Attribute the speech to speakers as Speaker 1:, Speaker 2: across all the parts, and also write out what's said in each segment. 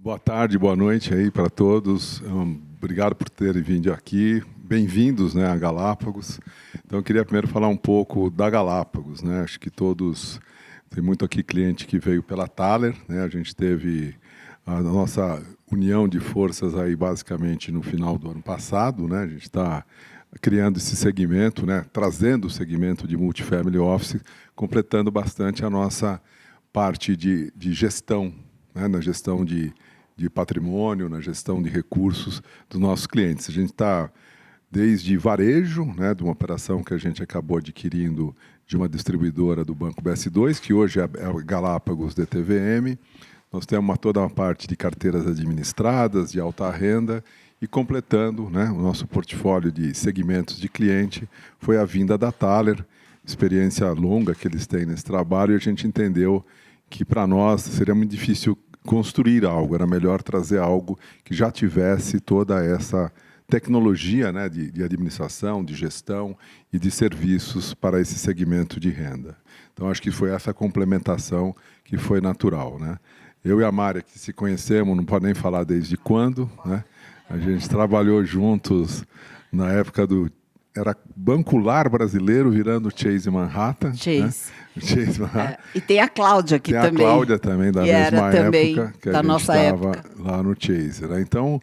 Speaker 1: Boa tarde, boa noite aí para todos. Obrigado por terem vindo aqui. Bem-vindos, né, a Galápagos. Então, eu queria primeiro falar um pouco da Galápagos, né? Acho que todos... Tem muito aqui cliente que veio pela Thaler, né? A gente teve a nossa união de forças aí basicamente no final do ano passado, né? A gente está criando esse segmento, né? Trazendo o segmento de multifamily office, completando bastante a nossa parte de gestão, né? Na gestão de patrimônio, na gestão de recursos dos nossos clientes. A gente está desde varejo, né, de uma operação que a gente acabou adquirindo de uma distribuidora do Banco BS2, que hoje é a Galápagos DTVM. Nós temos toda uma parte de carteiras administradas, de alta renda, e completando, né, o nosso portfólio de segmentos de cliente, foi a vinda da Thaler, experiência longa que eles têm nesse trabalho, e a gente entendeu que para nós seria muito difícil construir algo, era melhor trazer algo que já tivesse toda essa tecnologia, né, de administração, de gestão e de serviços para esse segmento de renda. Então, acho que foi essa complementação que foi natural, né? Eu e a Mária, que se conhecemos, não pode nem falar desde quando, né? A gente trabalhou juntos na época do... Era Banco Lar Brasileiro virando Chase Manhattan.
Speaker 2: Chase.
Speaker 1: Né? Chase Manhattan.
Speaker 2: E tem a Cláudia aqui também.
Speaker 1: Tem a Cláudia também, da mesma época que a gente estava lá no Chase. Né? Então,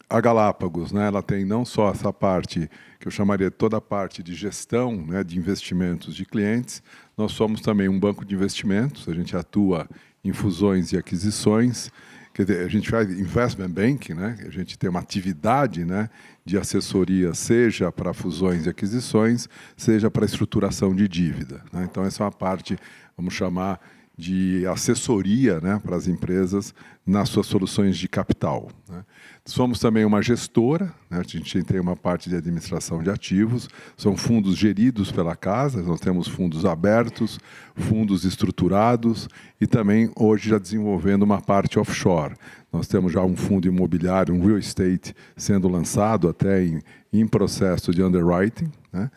Speaker 1: a Galápagos, né, ela tem não só essa parte, que eu chamaria toda a parte de gestão, né, de investimentos de clientes, nós somos também um banco de investimentos, a gente atua em fusões e aquisições. Quer dizer, a gente faz investment banking, né? A gente tem uma atividade, né, de assessoria, seja para fusões e aquisições, seja para estruturação de dívida. Né? Então, essa é uma parte, vamos chamar, de assessoria, né, para as empresas nas suas soluções de capital. Né? Somos também uma gestora, né? A gente tem uma parte de administração de ativos, são fundos geridos pela casa, nós temos fundos abertos, fundos estruturados e também hoje já desenvolvendo uma parte offshore. Nós temos já um fundo imobiliário, um real estate, sendo lançado até em processo de underwriting, né?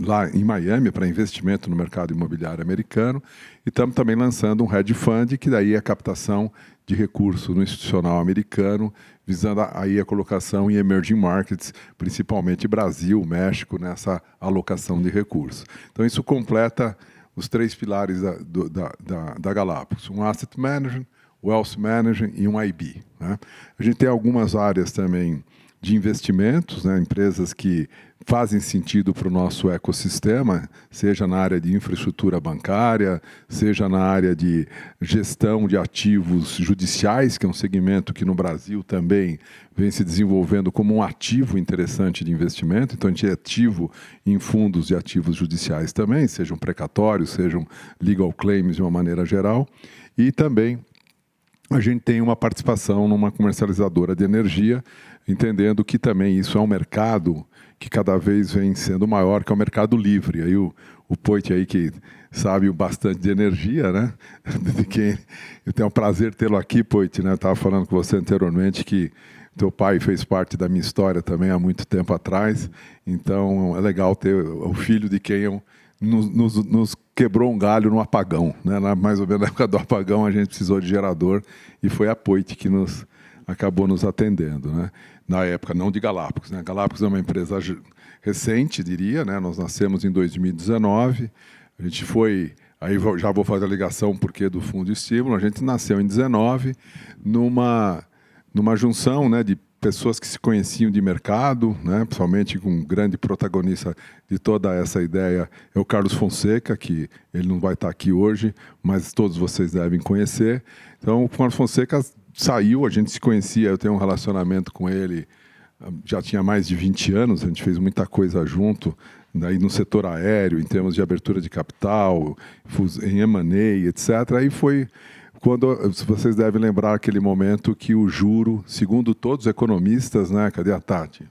Speaker 1: Lá em Miami, para investimento no mercado imobiliário americano, e estamos também lançando um hedge fund, que daí é a captação de recursos no institucional americano, visando aí a colocação em emerging markets, principalmente Brasil, México, nessa alocação de recursos. Então, isso completa os três pilares da Galápagos, um asset management, wealth management e um IB. Né? A gente tem algumas áreas também de investimentos, né, empresas que fazem sentido para o nosso ecossistema, seja na área de infraestrutura bancária, seja na área de gestão de ativos judiciais, que é um segmento que no Brasil também vem se desenvolvendo como um ativo interessante de investimento. Então, a gente é ativo em fundos de ativos judiciais também, sejam precatórios, sejam legal claims de uma maneira geral. E também a gente tem uma participação numa comercializadora de energia, entendendo que também isso é um mercado que cada vez vem sendo maior, que é o mercado livre. Aí o Poit aí que sabe bastante de energia, né? De quem eu tenho o prazer de tê-lo aqui, Poit, né? Eu estava falando com você anteriormente que teu pai fez parte da minha história também há muito tempo atrás, então é legal ter o filho de quem eu nos quebrou um galho no apagão, né? Mais ou menos na época do apagão a gente precisou de gerador e foi a Poit que acabou nos atendendo, né? Na época não de Galápagos, né? Galápagos é uma empresa recente, diria, né? Nós nascemos em 2019, a gente foi, aí já vou fazer a ligação porque do Fundo de Estímulo, a gente nasceu em 19 numa junção, né, de pessoas que se conheciam de mercado, né, principalmente com um grande protagonista de toda essa ideia é o Carlos Fonseca, que ele não vai estar aqui hoje, mas todos vocês devem conhecer. Então, o Carlos Fonseca saiu, a gente se conhecia, eu tenho um relacionamento com ele, já tinha mais de 20 anos, a gente fez muita coisa junto, daí no setor aéreo, em termos de abertura de capital, em M&A, etc. Aí foi quando vocês devem lembrar aquele momento que o juro, segundo todos os economistas, né, cadê a Tati?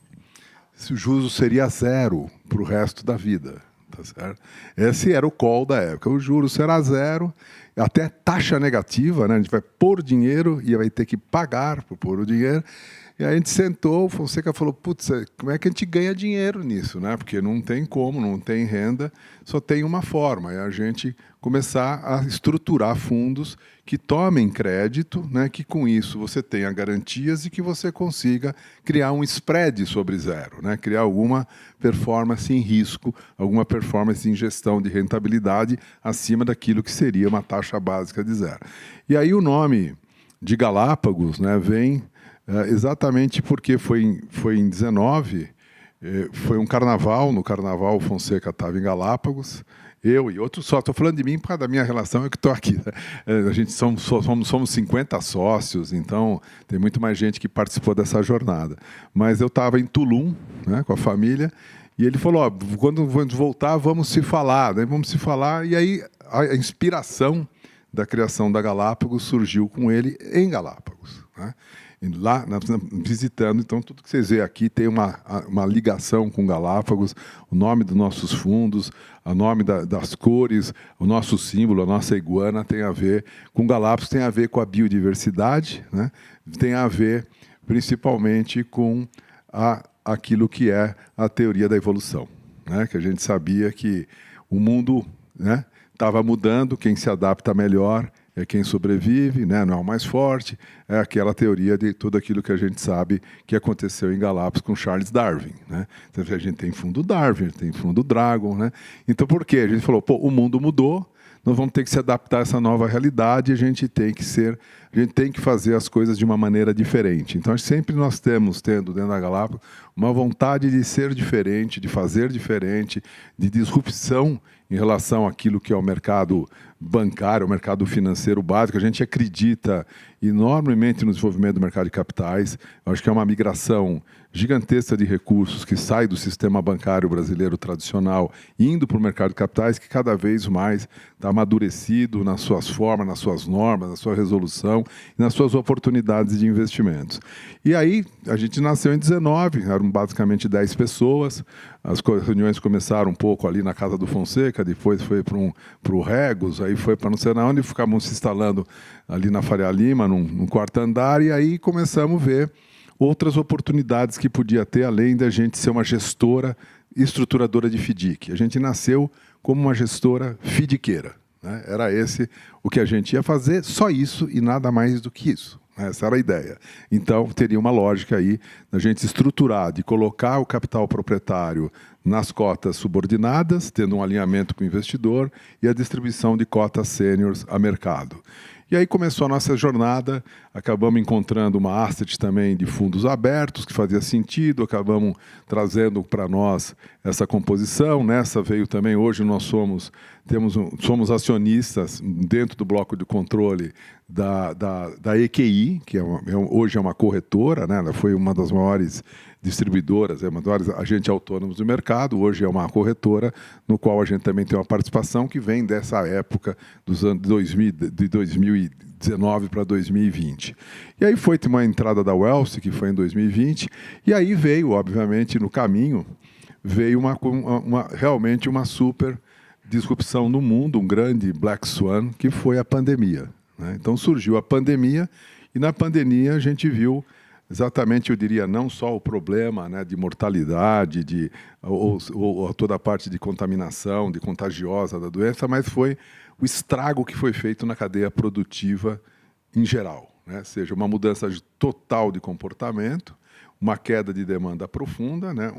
Speaker 1: O juro seria zero para o resto da vida. Tá certo? Esse era o call da época. O juro será zero, até taxa negativa, né? A gente vai pôr dinheiro e vai ter que pagar por pôr o dinheiro. E aí a gente sentou, o Fonseca falou, putz, como é que a gente ganha dinheiro nisso, né? Porque não tem como, não tem renda, só tem uma forma, é a gente começar a estruturar fundos que tomem crédito, né? Que com isso você tenha garantias e que você consiga criar um spread sobre zero, né? Criar alguma performance em risco, alguma performance em gestão de rentabilidade acima daquilo que seria uma taxa básica de zero. E aí o nome de Galápagos, né, vem exatamente porque foi em 19, foi um carnaval, no carnaval o Fonseca estava em Galápagos, eu e outros só, estou falando de mim por causa da minha relação, é que estou aqui. Né? A gente somos 50 sócios, então tem muito mais gente que participou dessa jornada. Mas eu estava em Tulum, né, com a família, e ele falou, quando voltar, vamos se falar. Né? Vamos se falar, e aí a inspiração da criação da Galápagos surgiu com ele em Galápagos, né? Lá visitando, então tudo que vocês veem aqui tem uma ligação com Galápagos, o nome dos nossos fundos, o nome das cores, o nosso símbolo, a nossa iguana tem a ver com Galápagos, tem a ver com a biodiversidade, né? Tem a ver principalmente com aquilo que é a teoria da evolução, né? Que a gente sabia que o mundo, né, estava mudando, quem se adapta melhor é quem sobrevive, né? Não é o mais forte, é aquela teoria de tudo aquilo que a gente sabe que aconteceu em Galápagos com Charles Darwin, né? Então, a gente tem fundo Darwin, tem fundo Dragon, né? Então, por quê? A gente falou, pô, o mundo mudou, nós vamos ter que se adaptar a essa nova realidade, a gente tem que fazer as coisas de uma maneira diferente. Então, sempre nós tendo dentro da Galápagos uma vontade de ser diferente, de fazer diferente, de disrupção em relação àquilo que é o mercado bancário, o mercado financeiro básico. A gente acredita enormemente no desenvolvimento do mercado de capitais. Eu acho que é uma migração gigantesca de recursos que sai do sistema bancário brasileiro tradicional indo para o mercado de capitais, que cada vez mais está amadurecido nas suas formas, nas suas normas, na sua resolução e nas suas oportunidades de investimentos. E aí, a gente nasceu em 19, eram basicamente 10 pessoas, as reuniões começaram um pouco ali na casa do Fonseca, depois foi para o Regos, aí foi para não sei onde, ficamos se instalando ali na Faria Lima, num quarto andar, e aí começamos a ver outras oportunidades que podia ter, além da gente ser uma gestora estruturadora de FDIC. A gente nasceu como uma gestora fidiqueira, né? Era esse o que a gente ia fazer, só isso e nada mais do que isso. Essa era a ideia. Então, teria uma lógica aí da gente estruturar, de colocar o capital proprietário nas cotas subordinadas, tendo um alinhamento com o investidor, e a distribuição de cotas sêniores a mercado. E aí começou a nossa jornada, acabamos encontrando uma asset também de fundos abertos, que fazia sentido, acabamos trazendo para nós essa composição. Nessa veio também, hoje nós somos acionistas dentro do bloco de controle da EQI, que hoje é uma corretora, né? Ela foi uma das maiores distribuidoras, é uma das maiores agentes autônomos do mercado, hoje é uma corretora, no qual a gente também tem uma participação que vem dessa época dos anos de 2019 para 2020. E aí foi uma entrada da Wealth, que foi em 2020, e aí veio, obviamente, no caminho, veio realmente uma super disrupção no mundo, um grande Black Swan, que foi a pandemia, né? Então surgiu a pandemia, e na pandemia a gente viu exatamente, eu diria, não só o problema, né, de mortalidade, ou toda a parte de contaminação, de contagiosa da doença, mas foi o estrago que foi feito na cadeia produtiva em geral, né? Ou seja, uma mudança total de comportamento, uma queda de demanda profunda, né?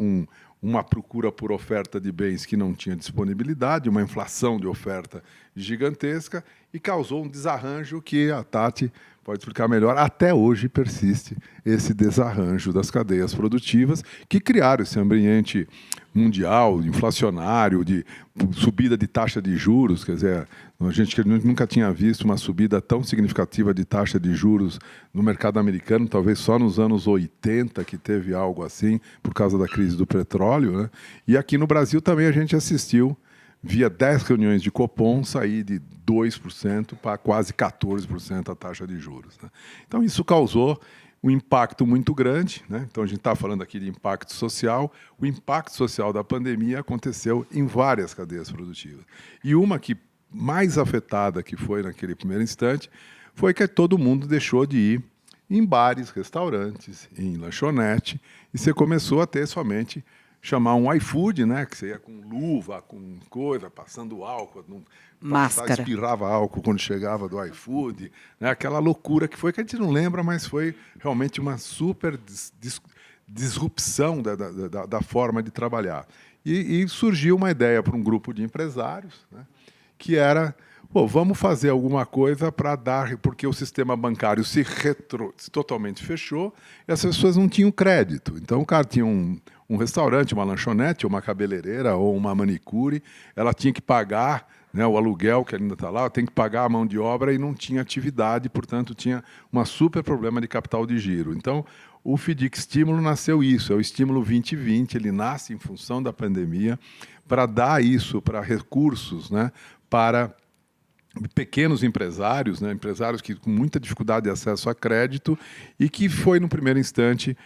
Speaker 1: Uma procura por oferta de bens que não tinha disponibilidade, uma inflação de oferta gigantesca, e causou um desarranjo que a Tati pode explicar melhor. Até hoje persiste esse desarranjo das cadeias produtivas que criaram esse ambiente mundial, inflacionário, de subida de taxa de juros. Quer dizer, a gente nunca tinha visto uma subida tão significativa de taxa de juros no mercado americano, talvez só nos anos 80 que teve algo assim, por causa da crise do petróleo, né? E aqui no Brasil também a gente assistiu, via 10 reuniões de Copom, sair de 2% para quase 14% a taxa de juros, né? Então, isso causou um impacto muito grande, né? Então, a gente está falando aqui de impacto social. O impacto social da pandemia aconteceu em várias cadeias produtivas. E uma que mais afetada que foi naquele primeiro instante foi que todo mundo deixou de ir em bares, restaurantes, em lanchonete, e você começou a ter somente chamar um iFood, né, que você ia com luva, com coisa, passando álcool,
Speaker 2: máscara,
Speaker 1: espirrava álcool quando chegava do iFood, né, aquela loucura que a gente não lembra, mas foi realmente uma super disrupção da forma de trabalhar. E surgiu uma ideia para um grupo de empresários, né, que era, vamos fazer alguma coisa para dar, porque o sistema bancário se totalmente fechou e as pessoas não tinham crédito. Então, o cara tinha um restaurante, uma lanchonete, uma cabeleireira ou uma manicure, ela tinha que pagar, né, o aluguel que ainda está lá, tem que pagar a mão de obra e não tinha atividade, portanto, tinha um super problema de capital de giro. Então, o FDIC Estímulo nasceu isso, é o Estímulo 2020, ele nasce em função da pandemia para dar isso, para recursos, né, para pequenos empresários, né, empresários que com muita dificuldade de acesso a crédito e que foi, no primeiro instante,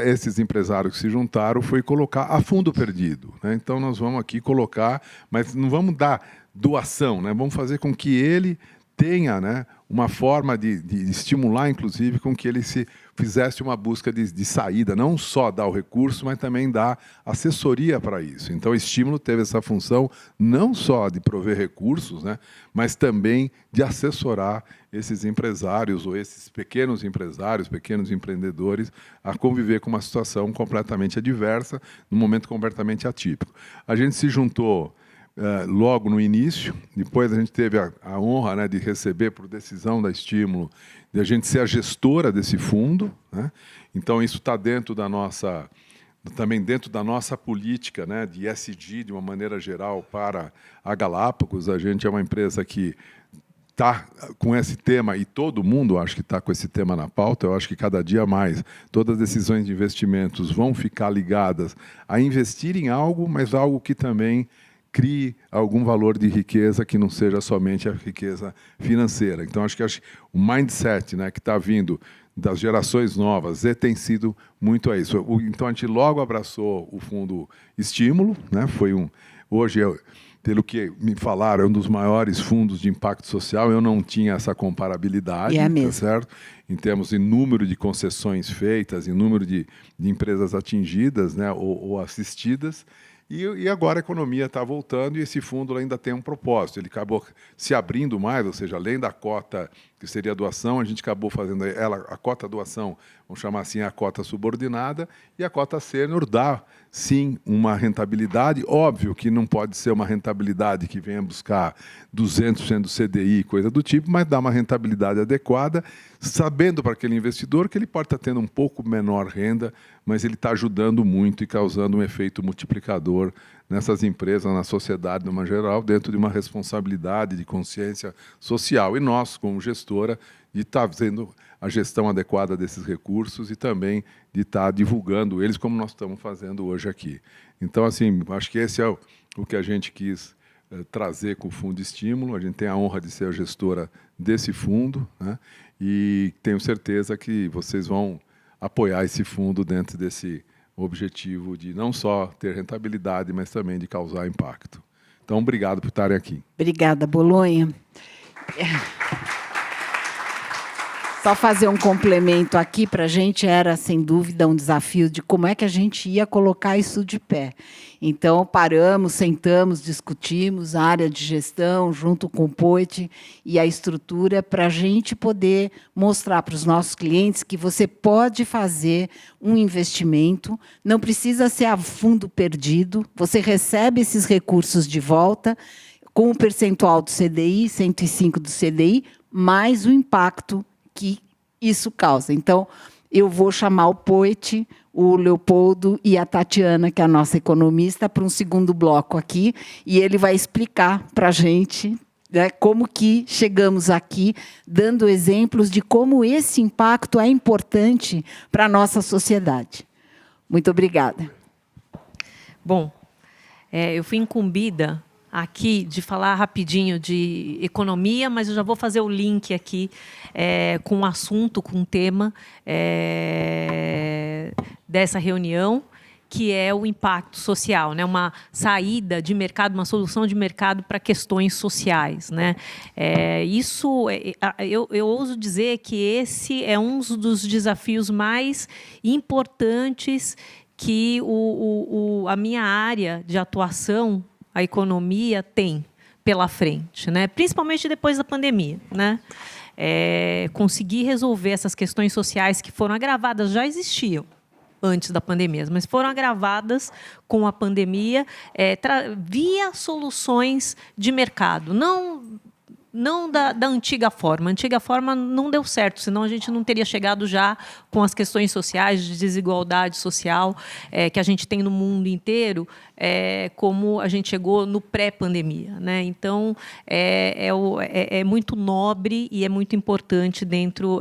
Speaker 1: esses empresários que se juntaram, foi colocar a fundo perdido, né? Então, nós vamos aqui colocar, mas não vamos dar doação, né? Vamos fazer com que ele tenha, né, uma forma de estimular, inclusive, com que ele se fizesse uma busca de saída, não só dar o recurso, mas também dar assessoria para isso. Então, o estímulo teve essa função não só de prover recursos, né, mas também de assessorar esses empresários ou esses pequenos empresários, pequenos empreendedores, a conviver com uma situação completamente adversa, num momento completamente atípico. A gente se juntou logo no início, depois a gente teve a honra, né, de receber, por decisão da Estímulo, de a gente ser a gestora desse fundo, né? Então, isso está dentro da nossa, também dentro da nossa política, né, de ESG, de uma maneira geral, para a Galápagos. A gente é uma empresa que está com esse tema, e todo mundo acho que está com esse tema na pauta. Eu acho que cada dia mais todas as decisões de investimentos vão ficar ligadas a investir em algo, mas algo que também crie algum valor de riqueza que não seja somente a riqueza financeira. Então, acho que o mindset, né, que está vindo das gerações novas tem sido muito a isso. Então, a gente logo abraçou o Fundo Estímulo, né, hoje, pelo que me falaram, é um dos maiores fundos de impacto social. Eu não tinha essa comparabilidade, tá certo? Em termos de número de concessões feitas, em número de empresas atingidas, né, ou assistidas. E agora a economia está voltando e esse fundo ainda tem um propósito. Ele acabou se abrindo mais, ou seja, além da cota que seria a doação, a gente acabou fazendo a cota doação, vamos chamar assim, a cota subordinada, e a cota sênior dá, sim, uma rentabilidade. Óbvio que não pode ser uma rentabilidade que venha buscar 200% do CDI, coisa do tipo, mas dá uma rentabilidade adequada, sabendo para aquele investidor que ele pode estar tendo um pouco menor renda, mas ele está ajudando muito e causando um efeito multiplicador nessas empresas, na sociedade, de uma geral, dentro de uma responsabilidade de consciência social. E nós, como gestora, de estar fazendo a gestão adequada desses recursos e também de estar divulgando eles, como nós estamos fazendo hoje aqui. Então, assim, acho que esse é o que a gente quis trazer com o Fundo Estímulo. A gente tem a honra de ser a gestora desse fundo, né? E tenho certeza que vocês vão apoiar esse fundo dentro desse objetivo de não só ter rentabilidade, mas também de causar impacto. Então, obrigado por estarem aqui.
Speaker 2: Obrigada, Bolonha. Só fazer um complemento aqui, para a gente era, sem dúvida, um desafio de como é que a gente ia colocar isso de pé. Então, paramos, sentamos, discutimos a área de gestão, junto com o Poit e a estrutura, para a gente poder mostrar para os nossos clientes que você pode fazer um investimento, não precisa ser a fundo perdido, você recebe esses recursos de volta, com o percentual do CDI, 105 do CDI, mais o impacto que isso causa. Então, eu vou chamar o Poit, o Leopoldo e a Tatiana, que é a nossa economista, para um segundo bloco aqui, e ele vai explicar para a gente, né, como que chegamos aqui, dando exemplos de como esse impacto é importante para a nossa sociedade. Muito obrigada.
Speaker 3: Bom, eu fui incumbida aqui de falar rapidinho de economia, mas eu já vou fazer o link aqui com o assunto, com o tema dessa reunião, que é o impacto social, né? Uma saída de mercado, uma solução de mercado para questões sociais, né? Eu ouso dizer que esse é um dos desafios mais importantes que a minha área de atuação, a economia, tem pela frente, né? Principalmente depois da pandemia, né? Conseguir resolver essas questões sociais que foram agravadas, já existiam antes da pandemia, mas foram agravadas com a pandemia via soluções de mercado, não da antiga forma. A antiga forma não deu certo, senão a gente não teria chegado já com as questões sociais, de desigualdade social que a gente tem no mundo inteiro, como a gente chegou no pré-pandemia, né? Então, é muito nobre e é muito importante dentro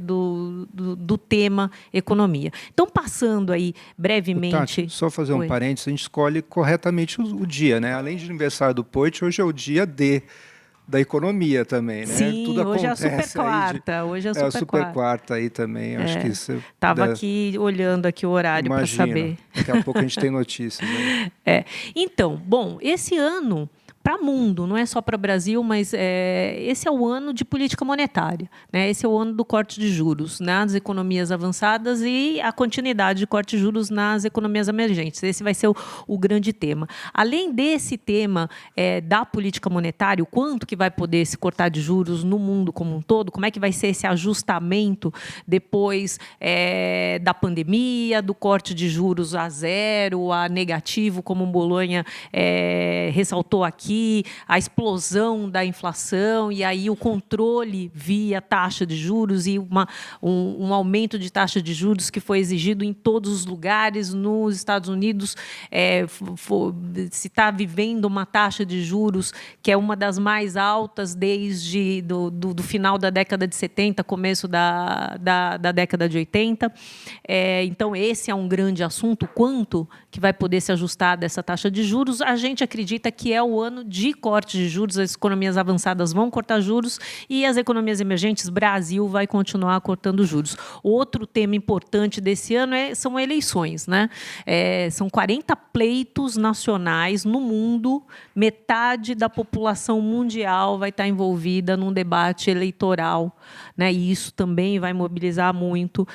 Speaker 3: do tema economia. Então, passando aí brevemente...
Speaker 4: Tati, só fazer um parênteses, a gente escolhe corretamente o dia, né? Além de aniversário do Poit, hoje é o dia da economia também, né?
Speaker 3: Sim,
Speaker 4: tudo
Speaker 3: hoje é a
Speaker 4: acontece
Speaker 3: super quarta. Hoje é a
Speaker 4: super quarta aí também. Acho que isso.
Speaker 3: Estava aqui olhando aqui o horário para saber.
Speaker 4: Daqui a pouco a gente tem notícias. Né?
Speaker 3: Então, bom, esse ano para o mundo, não é só para o Brasil, mas esse é o ano de política monetária, né? Esse é o ano do corte de juros nas economias avançadas e a continuidade de corte de juros nas economias emergentes. Esse vai ser o grande tema. Além desse tema da política monetária, o quanto que vai poder se cortar de juros no mundo como um todo, como é que vai ser esse ajustamento depois da pandemia, do corte de juros a zero, a negativo, como o Bolonha ressaltou aqui, a explosão da inflação e aí o controle via taxa de juros e um aumento de taxa de juros que foi exigido em todos os lugares. Nos Estados Unidos se está vivendo uma taxa de juros que é uma das mais altas desde do final da década de 70, começo da década de 80. Então, esse é um grande assunto, quanto que vai poder se ajustar dessa taxa de juros. A gente acredita que é o ano de corte de juros, as economias avançadas vão cortar juros e as economias emergentes, Brasil, vai continuar cortando juros. Outro tema importante desse ano são eleições, né? São 40 pleitos nacionais no mundo, metade da população mundial vai estar envolvida num debate eleitoral, né? E isso também vai mobilizar muito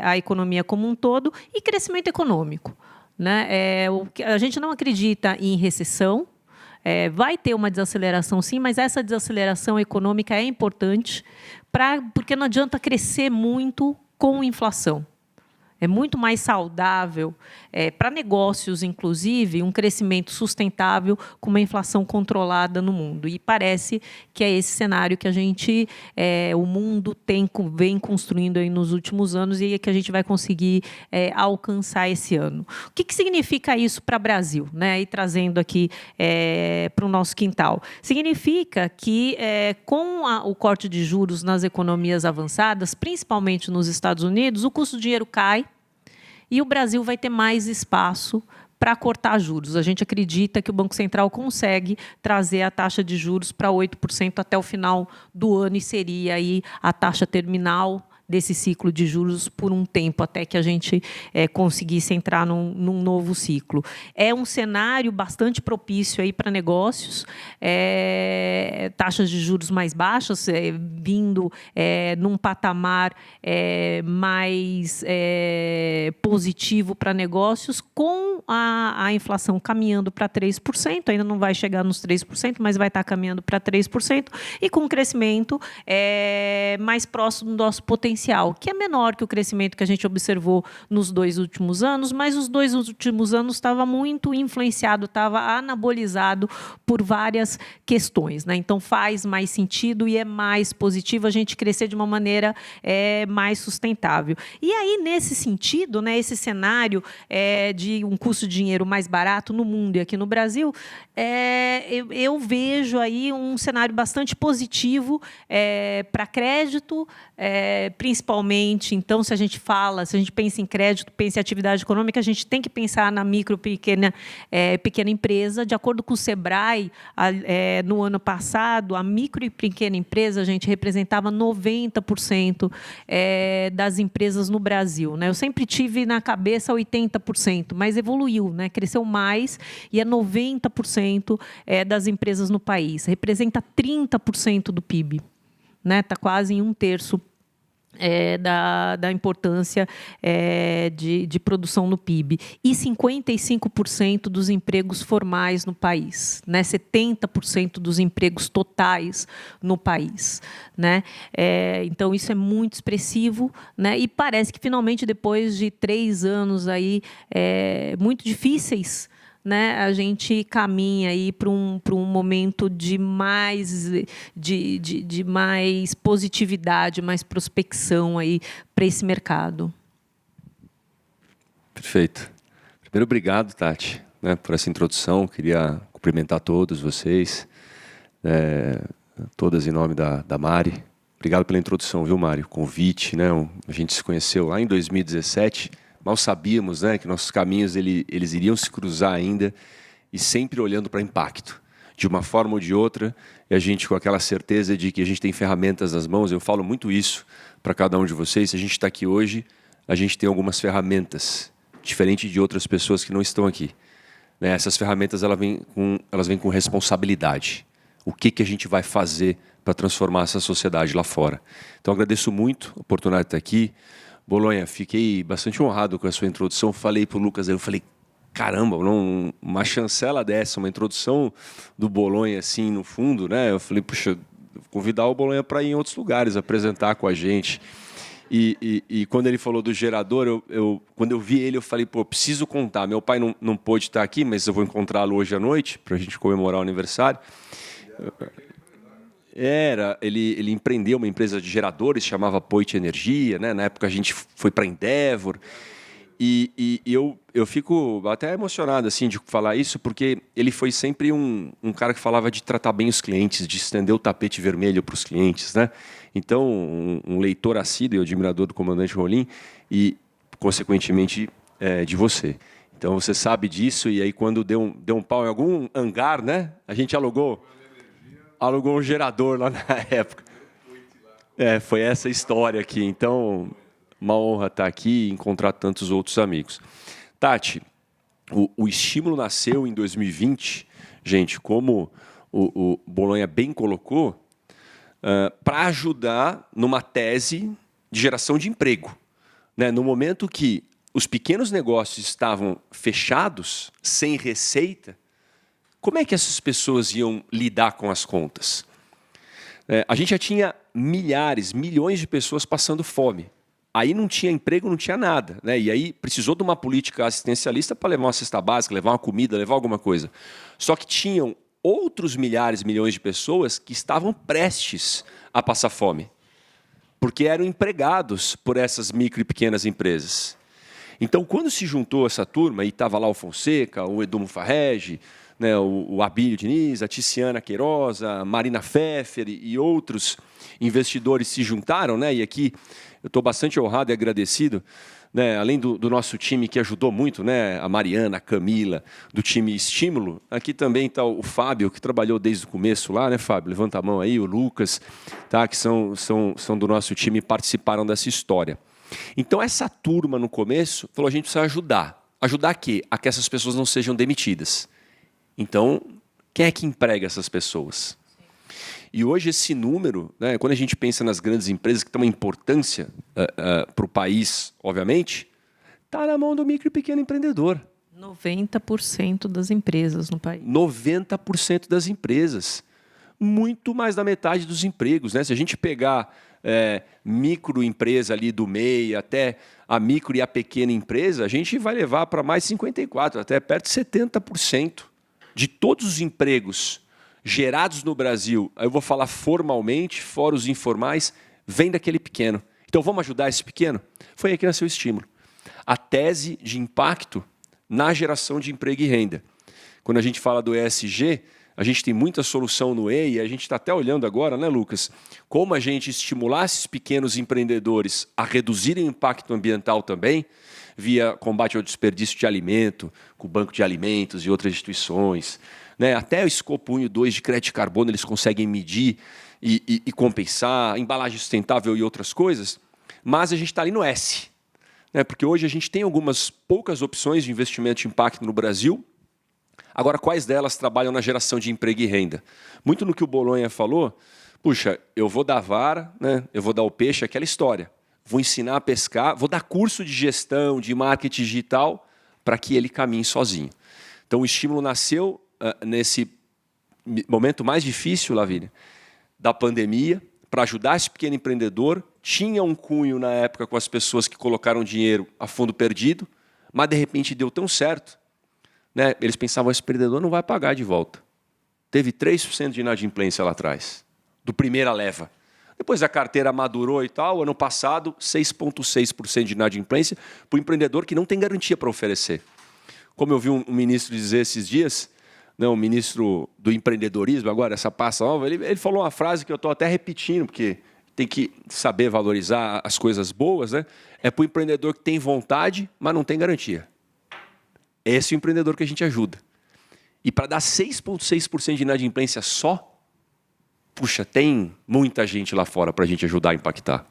Speaker 3: a economia como um todo e crescimento econômico, né? A gente não acredita em recessão. Vai ter uma desaceleração, sim, mas essa desaceleração econômica é importante porque não adianta crescer muito com inflação. É muito mais saudável para negócios, inclusive, um crescimento sustentável com uma inflação controlada no mundo. E parece que é esse cenário que o mundo vem construindo aí nos últimos anos e que a gente vai conseguir alcançar esse ano. O que significa isso para o Brasil, né? E trazendo aqui para o nosso quintal. Significa que, com o corte de juros nas economias avançadas, principalmente nos Estados Unidos, o custo do dinheiro cai, e o Brasil vai ter mais espaço para cortar juros. A gente acredita que o Banco Central consegue trazer a taxa de juros para 8% até o final do ano e seria aí a taxa terminal desse ciclo de juros por um tempo, até que a gente conseguisse entrar num novo ciclo. É um cenário bastante propício aí para negócios, taxas de juros mais baixas, vindo num patamar mais positivo para negócios, com a inflação caminhando para 3%, ainda não vai chegar nos 3%, mas vai estar caminhando para 3%, e com um crescimento mais próximo do nosso potencial, que é menor que o crescimento que a gente observou nos 2 últimos anos, mas os 2 últimos anos estava muito influenciado, estava anabolizado por várias questões, né? Então, faz mais sentido e é mais positivo a gente crescer de uma maneira mais sustentável. E aí, nesse sentido, né, esse cenário de um custo de dinheiro mais barato no mundo e aqui no Brasil, eu vejo aí um cenário bastante positivo para crédito, principalmente principalmente, então, se a gente pensa em crédito, pensa em atividade econômica, a gente tem que pensar na micro e pequena empresa. De acordo com o Sebrae, no ano passado, a micro e pequena empresa, a gente representava 90% das empresas no Brasil, né? Eu sempre tive na cabeça 80%, mas evoluiu, né? Cresceu mais e é 90% das empresas no país. Representa 30% do PIB. Está quase em 1/3 da importância de produção no PIB. E 55% dos empregos formais no país, né? 70% dos empregos totais no país, né? Então, isso é muito expressivo, né? E parece que, finalmente, depois de 3 anos aí, muito difíceis, né, a gente caminha aí para um momento de mais positividade, mais prospecção aí para esse mercado.
Speaker 5: Perfeito. Primeiro, obrigado, Tati, né, por essa introdução. Queria cumprimentar todos vocês, todas em nome da Mari. Obrigado pela introdução, viu, Mari? O convite, né? A gente se conheceu lá em 2017. Mal sabíamos, né, que nossos caminhos eles iriam se cruzar ainda, e sempre olhando para impacto, de uma forma ou de outra, e a gente com aquela certeza de que a gente tem ferramentas nas mãos. Eu falo muito isso para cada um de vocês. Se a gente está aqui hoje, a gente tem algumas ferramentas, diferente de outras pessoas que não estão aqui, né? Essas ferramentas elas vêm com responsabilidade. O que a gente vai fazer para transformar essa sociedade lá fora? Então, agradeço muito a oportunidade de estar aqui. Bolonha, fiquei bastante honrado com a sua introdução. Falei para o Lucas, eu falei, caramba, uma chancela dessa, uma introdução do Bolonha assim no fundo, né? Eu falei, puxa, vou convidar o Bolonha para ir em outros lugares, apresentar com a gente. E quando ele falou do gerador, quando eu vi ele, eu falei, pô, preciso contar. Meu pai não pôde estar aqui, mas eu vou encontrá-lo hoje à noite para a gente comemorar o aniversário. Ele empreendeu uma empresa de geradores, chamava Poit Energia, né? Na época a gente foi para Endeavor, e eu fico até emocionado assim de falar isso, porque ele foi sempre um cara que falava de tratar bem os clientes, de estender o tapete vermelho para os clientes, né? Então, um leitor assíduo e admirador do comandante Rolim e, consequentemente, de você. Então, você sabe disso, e aí quando deu um pau em algum hangar, né? A gente alugou um gerador lá na época. Foi essa história aqui. Então, uma honra estar aqui e encontrar tantos outros amigos. Tati, o estímulo nasceu em 2020, gente, como o Bolonha bem colocou, para ajudar numa tese de geração de emprego, né? No momento que os pequenos negócios estavam fechados, sem receita, como é que essas pessoas iam lidar com as contas? A gente já tinha milhões de pessoas passando fome. Aí não tinha emprego, não tinha nada, né? E aí precisou de uma política assistencialista para levar uma cesta básica, levar uma comida, levar alguma coisa. Só que tinham outros milhões de pessoas que estavam prestes a passar fome, porque eram empregados por essas micro e pequenas empresas. Então, quando se juntou essa turma, e estava lá o Fonseca, o Edu Mufarrege, né, o Abílio Diniz, a Tiziana Queiroz, a Marina Pfeffer e outros investidores se juntaram, né, e aqui eu estou bastante honrado e agradecido, né, além do nosso time que ajudou muito, né, a Mariana, a Camila, do time Estímulo, aqui também está o Fábio, que trabalhou desde o começo lá, né, Fábio? Levanta a mão aí, o Lucas, tá, que são do nosso time e participaram dessa história. Então, essa turma, no começo, falou, a gente precisa ajudar. Ajudar a quê? A que essas pessoas não sejam demitidas. Então, quem é que emprega essas pessoas? E hoje esse número, né, quando a gente pensa nas grandes empresas que têm uma importância para o país, obviamente, está na mão do micro e pequeno empreendedor.
Speaker 3: 90% das empresas no país.
Speaker 5: 90% das empresas. Muito mais da metade dos empregos, né? Se a gente pegar microempresa ali do MEI até a micro e a pequena empresa, a gente vai levar para mais 54%, até perto de 70%. De todos os empregos gerados no Brasil, eu vou falar formalmente, fora os informais, vem daquele pequeno. Então, vamos ajudar esse pequeno? Foi aí que nasceu o estímulo. A tese de impacto na geração de emprego e renda. Quando a gente fala do ESG, A gente tem muita solução no E e a gente está até olhando agora, né, Lucas, como a gente estimular esses pequenos empreendedores a reduzirem o impacto ambiental também, via combate ao desperdício de alimento, com o Banco de Alimentos e outras instituições. Né? Até o escopo 1 e 2 de crédito de carbono eles conseguem medir e compensar, embalagem sustentável e outras coisas, mas a gente está ali no S. Né? Porque hoje a gente tem algumas poucas opções de investimento de impacto no Brasil. Agora, quais delas trabalham na geração de emprego e renda? Muito no que o Bolonha falou, puxa, eu vou dar vara, né? Eu vou dar o peixe, aquela história. Vou ensinar a pescar, vou dar curso de gestão, de marketing digital, para que ele caminhe sozinho. Então, o estímulo nasceu nesse momento mais difícil, Lavínia, da pandemia, para ajudar esse pequeno empreendedor. Tinha um cunho na época com as pessoas que colocaram dinheiro a fundo perdido, mas de repente deu tão certo, né? Eles pensavam, esse empreendedor não vai pagar de volta. Teve 3% de inadimplência lá atrás, do primeira leva. Depois a carteira madurou e tal, ano passado, 6,6% de inadimplência para o empreendedor que não tem garantia para oferecer. Como eu vi um ministro dizer esses dias, o ministro do empreendedorismo, agora essa pasta nova, ele falou uma frase que eu estou até repetindo, porque tem que saber valorizar as coisas boas, né? É para o empreendedor que tem vontade, mas não tem garantia. Esse é o empreendedor que a gente ajuda. E para dar 6,6% de inadimplência só, puxa, tem muita gente lá fora para a gente ajudar a impactar.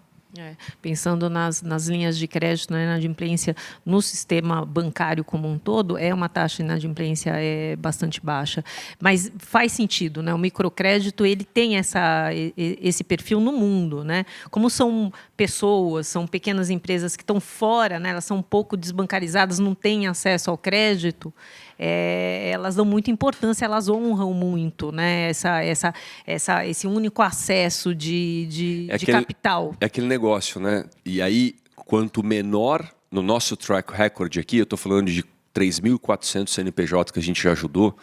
Speaker 3: Pensando nas linhas de crédito, na inadimplência no sistema bancário como um todo, é uma taxa de inadimplência bastante baixa. Mas faz sentido, né? O microcrédito ele tem esse perfil no mundo. Né? Como são pessoas, são pequenas empresas que estão fora, né? Elas são um pouco desbancarizadas, não têm acesso ao crédito, elas dão muita importância, elas honram muito, né? Esse único acesso de capital.
Speaker 5: É aquele negócio, né? E aí, quanto menor, no nosso track record aqui, eu estou falando de 3.400 CNPJ que a gente já ajudou,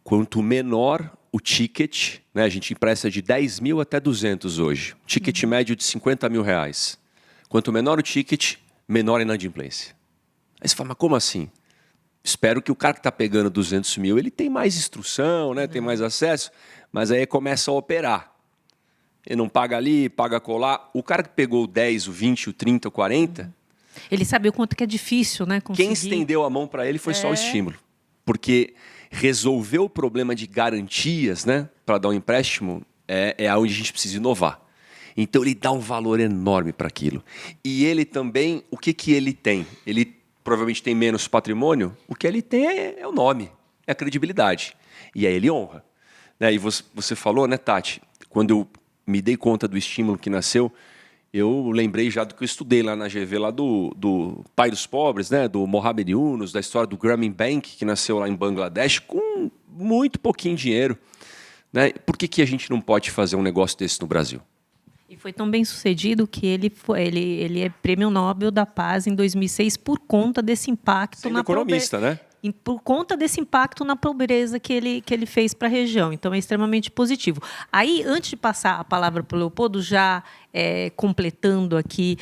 Speaker 5: quanto menor o ticket, né? A gente empresta de 10 mil até 200 hoje. Ticket médio de 50 mil reais. Quanto menor o ticket, menor a inadimplência. Aí você fala, mas como assim? Espero que o cara que está pegando 200 mil, ele tem mais instrução, né? Tem mais acesso, mas aí começa a operar. Ele não paga ali, paga colar. O cara que pegou o 10, o 20, o 30, o 40...
Speaker 3: Ele sabe o quanto que é difícil, né? Conseguir.
Speaker 5: Quem estendeu a mão para ele foi só o estímulo. Porque resolver o problema de garantias, né? Para dar um empréstimo, é onde a gente precisa inovar. Então, ele dá um valor enorme para aquilo. E ele também, o que ele tem? Ele provavelmente tem menos patrimônio, o que ele tem é o nome, é a credibilidade. E aí ele honra. Né? E você falou, né, Tati, quando eu me dei conta do estímulo que nasceu, eu lembrei já do que eu estudei lá na GV, lá do pai dos pobres, né, do Mohamed Yunus, da história do Grameen Bank, que nasceu lá em Bangladesh, com muito pouquinho dinheiro. Né? Por que a gente não pode fazer um negócio desse no Brasil?
Speaker 3: E foi tão bem sucedido que ele é Prêmio Nobel da Paz em 2006 por conta desse impacto na
Speaker 5: economista, né?
Speaker 3: Por conta desse impacto na pobreza que ele fez para a região. Então, é extremamente positivo. Aí, antes de passar a palavra para o Leopoldo, já completando aqui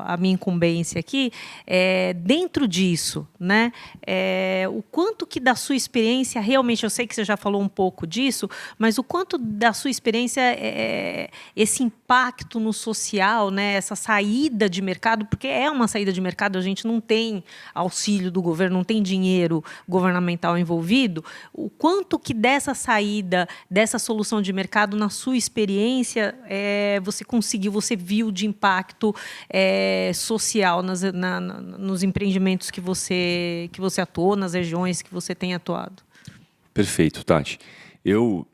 Speaker 3: a minha incumbência aqui, dentro disso, né, o quanto que da sua experiência, realmente, eu sei que você já falou um pouco disso, mas o quanto da sua experiência, esse impacto no social, né, essa saída de mercado, porque é uma saída de mercado, a gente não tem auxílio do governo, não tem dinheiro governamental envolvido, o quanto que dessa saída, dessa solução de mercado, na sua experiência, você viu de impacto social nos empreendimentos que você atuou, nas regiões que você tem atuado?
Speaker 5: Perfeito, Tati. Eu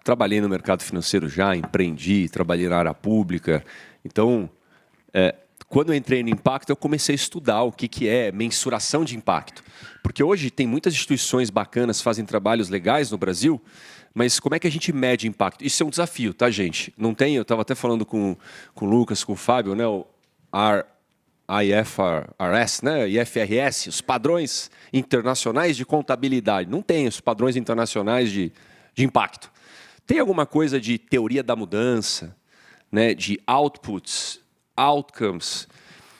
Speaker 5: trabalhei no mercado financeiro já, empreendi, trabalhei na área pública. Então, quando eu entrei no impacto, eu comecei a estudar o que é mensuração de impacto. Porque hoje tem muitas instituições bacanas que fazem trabalhos legais no Brasil, mas como é que a gente mede impacto? Isso é um desafio, tá, gente? Não tem, eu estava até falando com o Lucas, com o Fábio, né? O IFRS, né? IFRS, os padrões internacionais de contabilidade. Não tem os padrões internacionais de impacto. Tem alguma coisa de teoria da mudança, né? De outputs, outcomes.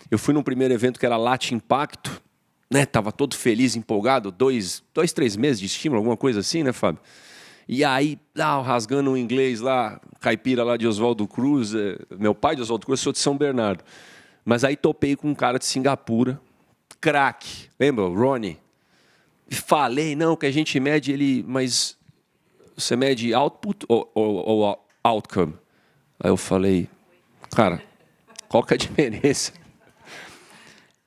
Speaker 5: Eu fui num primeiro evento que era Latin Impacto, né? Tava todo feliz, empolgado, 3 meses de estímulo, alguma coisa assim, né, Fábio? E aí, rasgando o inglês lá, caipira lá de Oswaldo Cruz, meu pai de Oswaldo Cruz, eu sou de São Bernardo. Mas aí topei com um cara de Singapura, craque, lembra? O Ronnie. E falei, não, que a gente mede ele, mas você mede output ou outcome? Aí eu falei, cara, qual que é a diferença?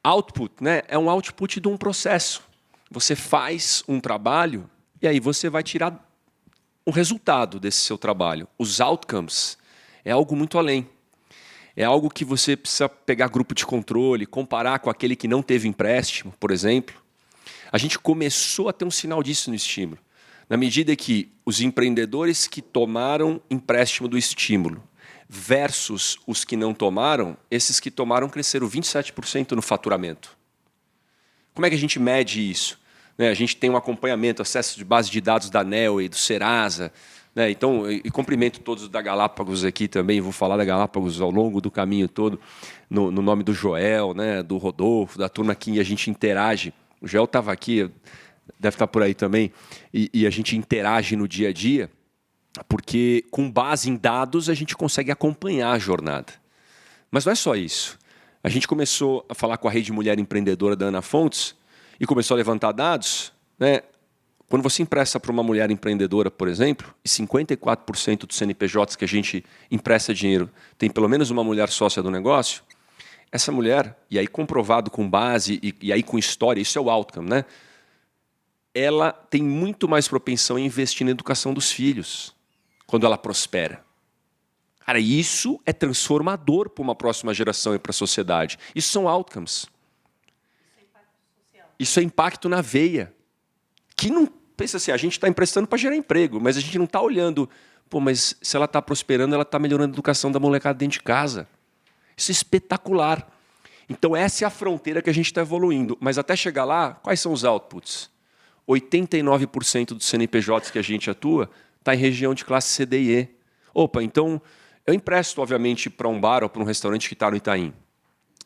Speaker 5: Output, né, é um output de um processo. Você faz um trabalho e aí você vai tirar um resultado desse seu trabalho. Os outcomes é algo muito além. É algo que você precisa pegar grupo de controle, comparar com aquele que não teve empréstimo, por exemplo. A gente começou a ter um sinal disso no estímulo. Na medida que os empreendedores que tomaram empréstimo do estímulo versus os que não tomaram, esses que tomaram cresceram 27% no faturamento. Como é que a gente mede isso? A gente tem um acompanhamento, acesso de base de dados da ANEEL e do Serasa. Então, e cumprimento todos da Galápagos aqui também, vou falar da Galápagos ao longo do caminho todo, no nome do Joel, do Rodolfo, da turma que a gente interage. O Joel estava aqui, deve estar por aí também, e a gente interage no dia a dia, porque com base em dados a gente consegue acompanhar a jornada. Mas não é só isso. A gente começou a falar com a Rede Mulher Empreendedora da Ana Fontes e começou a levantar dados. Quando você empresta para uma mulher empreendedora, por exemplo, e 54% dos CNPJs que a gente empresta dinheiro tem pelo menos uma mulher sócia do negócio, essa mulher, e aí comprovado com base e aí com história, isso é o outcome, ela tem muito mais propensão a investir na educação dos filhos quando ela prospera. Cara, isso é transformador para uma próxima geração e para a sociedade. Isso são outcomes. Isso é impacto na veia. Que não pensa assim, a gente está emprestando para gerar emprego, mas a gente não está olhando, mas se ela está prosperando, ela está melhorando a educação da molecada dentro de casa. Isso é espetacular. Então essa é a fronteira que a gente está evoluindo. Mas até chegar lá, quais são os outputs? 89% dos CNPJs que a gente atua está em região de classe C, D e E. Então eu empresto, obviamente, para um bar ou para um restaurante que está no Itaim,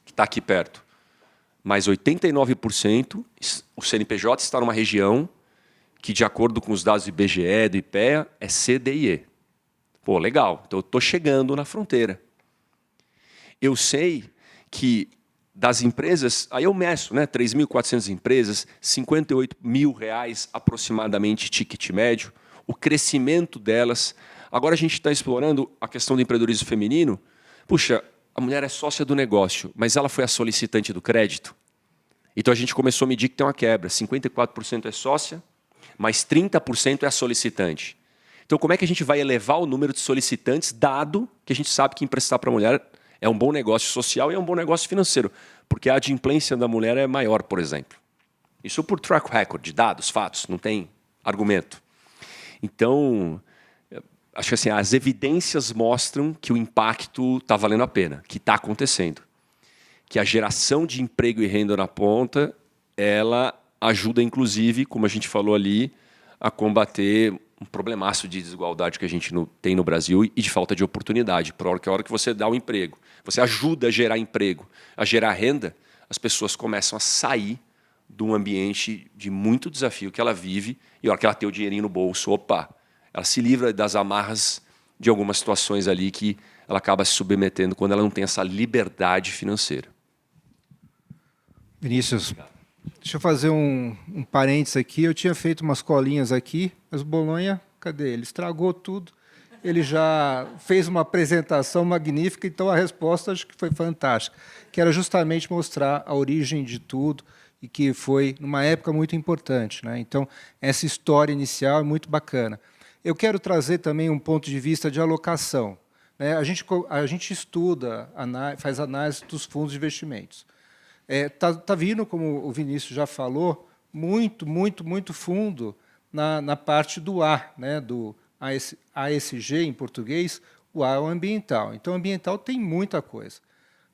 Speaker 5: que está aqui perto. Mas 89% o CNPJ está numa região que, de acordo com os dados do IBGE, do IPEA, é C, D e E. Legal. Então eu estou chegando na fronteira. Eu sei que das empresas, aí eu meço, 3.400 empresas, R$58 mil aproximadamente ticket médio, o crescimento delas. Agora a gente está explorando a questão do empreendedorismo feminino. Puxa, a mulher é sócia do negócio, mas ela foi a solicitante do crédito. Então a gente começou a medir que tem uma quebra. 54% é sócia, mas 30% é a solicitante. Então como é que a gente vai elevar o número de solicitantes, dado que a gente sabe que emprestar para a mulher é um bom negócio social e é um bom negócio financeiro, porque a adimplência da mulher é maior, por exemplo. Isso por track record, de dados, fatos, não tem argumento. Então, acho que assim, as evidências mostram que o impacto está valendo a pena, que está acontecendo. Que a geração de emprego e renda na ponta, ela ajuda, inclusive, como a gente falou ali, a combater um problemaço de desigualdade que a gente tem no Brasil e de falta de oportunidade. Porque a hora que você dá o emprego, você ajuda a gerar emprego, a gerar renda, as pessoas começam a sair de um ambiente de muito desafio que ela vive e a hora que ela tem o dinheirinho no bolso, ela se livra das amarras de algumas situações ali que ela acaba se submetendo quando ela não tem essa liberdade financeira.
Speaker 4: Vinícius, deixa eu fazer um parênteses aqui. Eu tinha feito umas colinhas aqui, mas o Bolonha, cadê ele? Estragou tudo. Ele já fez uma apresentação magnífica, então a resposta acho que foi fantástica, que era justamente mostrar a origem de tudo e que foi numa época muito importante. Então, essa história inicial é muito bacana. Eu quero trazer também um ponto de vista de alocação. A gente estuda, faz análise dos fundos de investimentos. Tá vindo, como o Vinícius já falou, muito fundo na parte do A, do ASG em português. O A é o ambiental. Então, o ambiental tem muita coisa.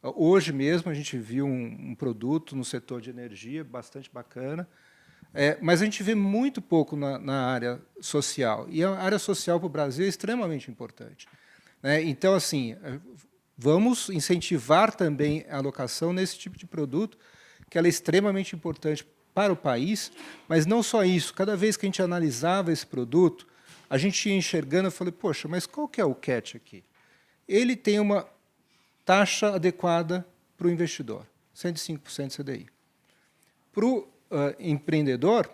Speaker 4: Hoje mesmo a gente viu um produto no setor de energia bastante bacana, mas a gente vê muito pouco na área social. E a área social para o Brasil é extremamente importante. Então, assim, vamos incentivar também a alocação nesse tipo de produto, que ela é extremamente importante para o país, mas não só isso. Cada vez que a gente analisava esse produto, a gente ia enxergando e falei, poxa, mas qual que é o catch aqui? Ele tem uma taxa adequada para o investidor, 105% CDI. Para o empreendedor,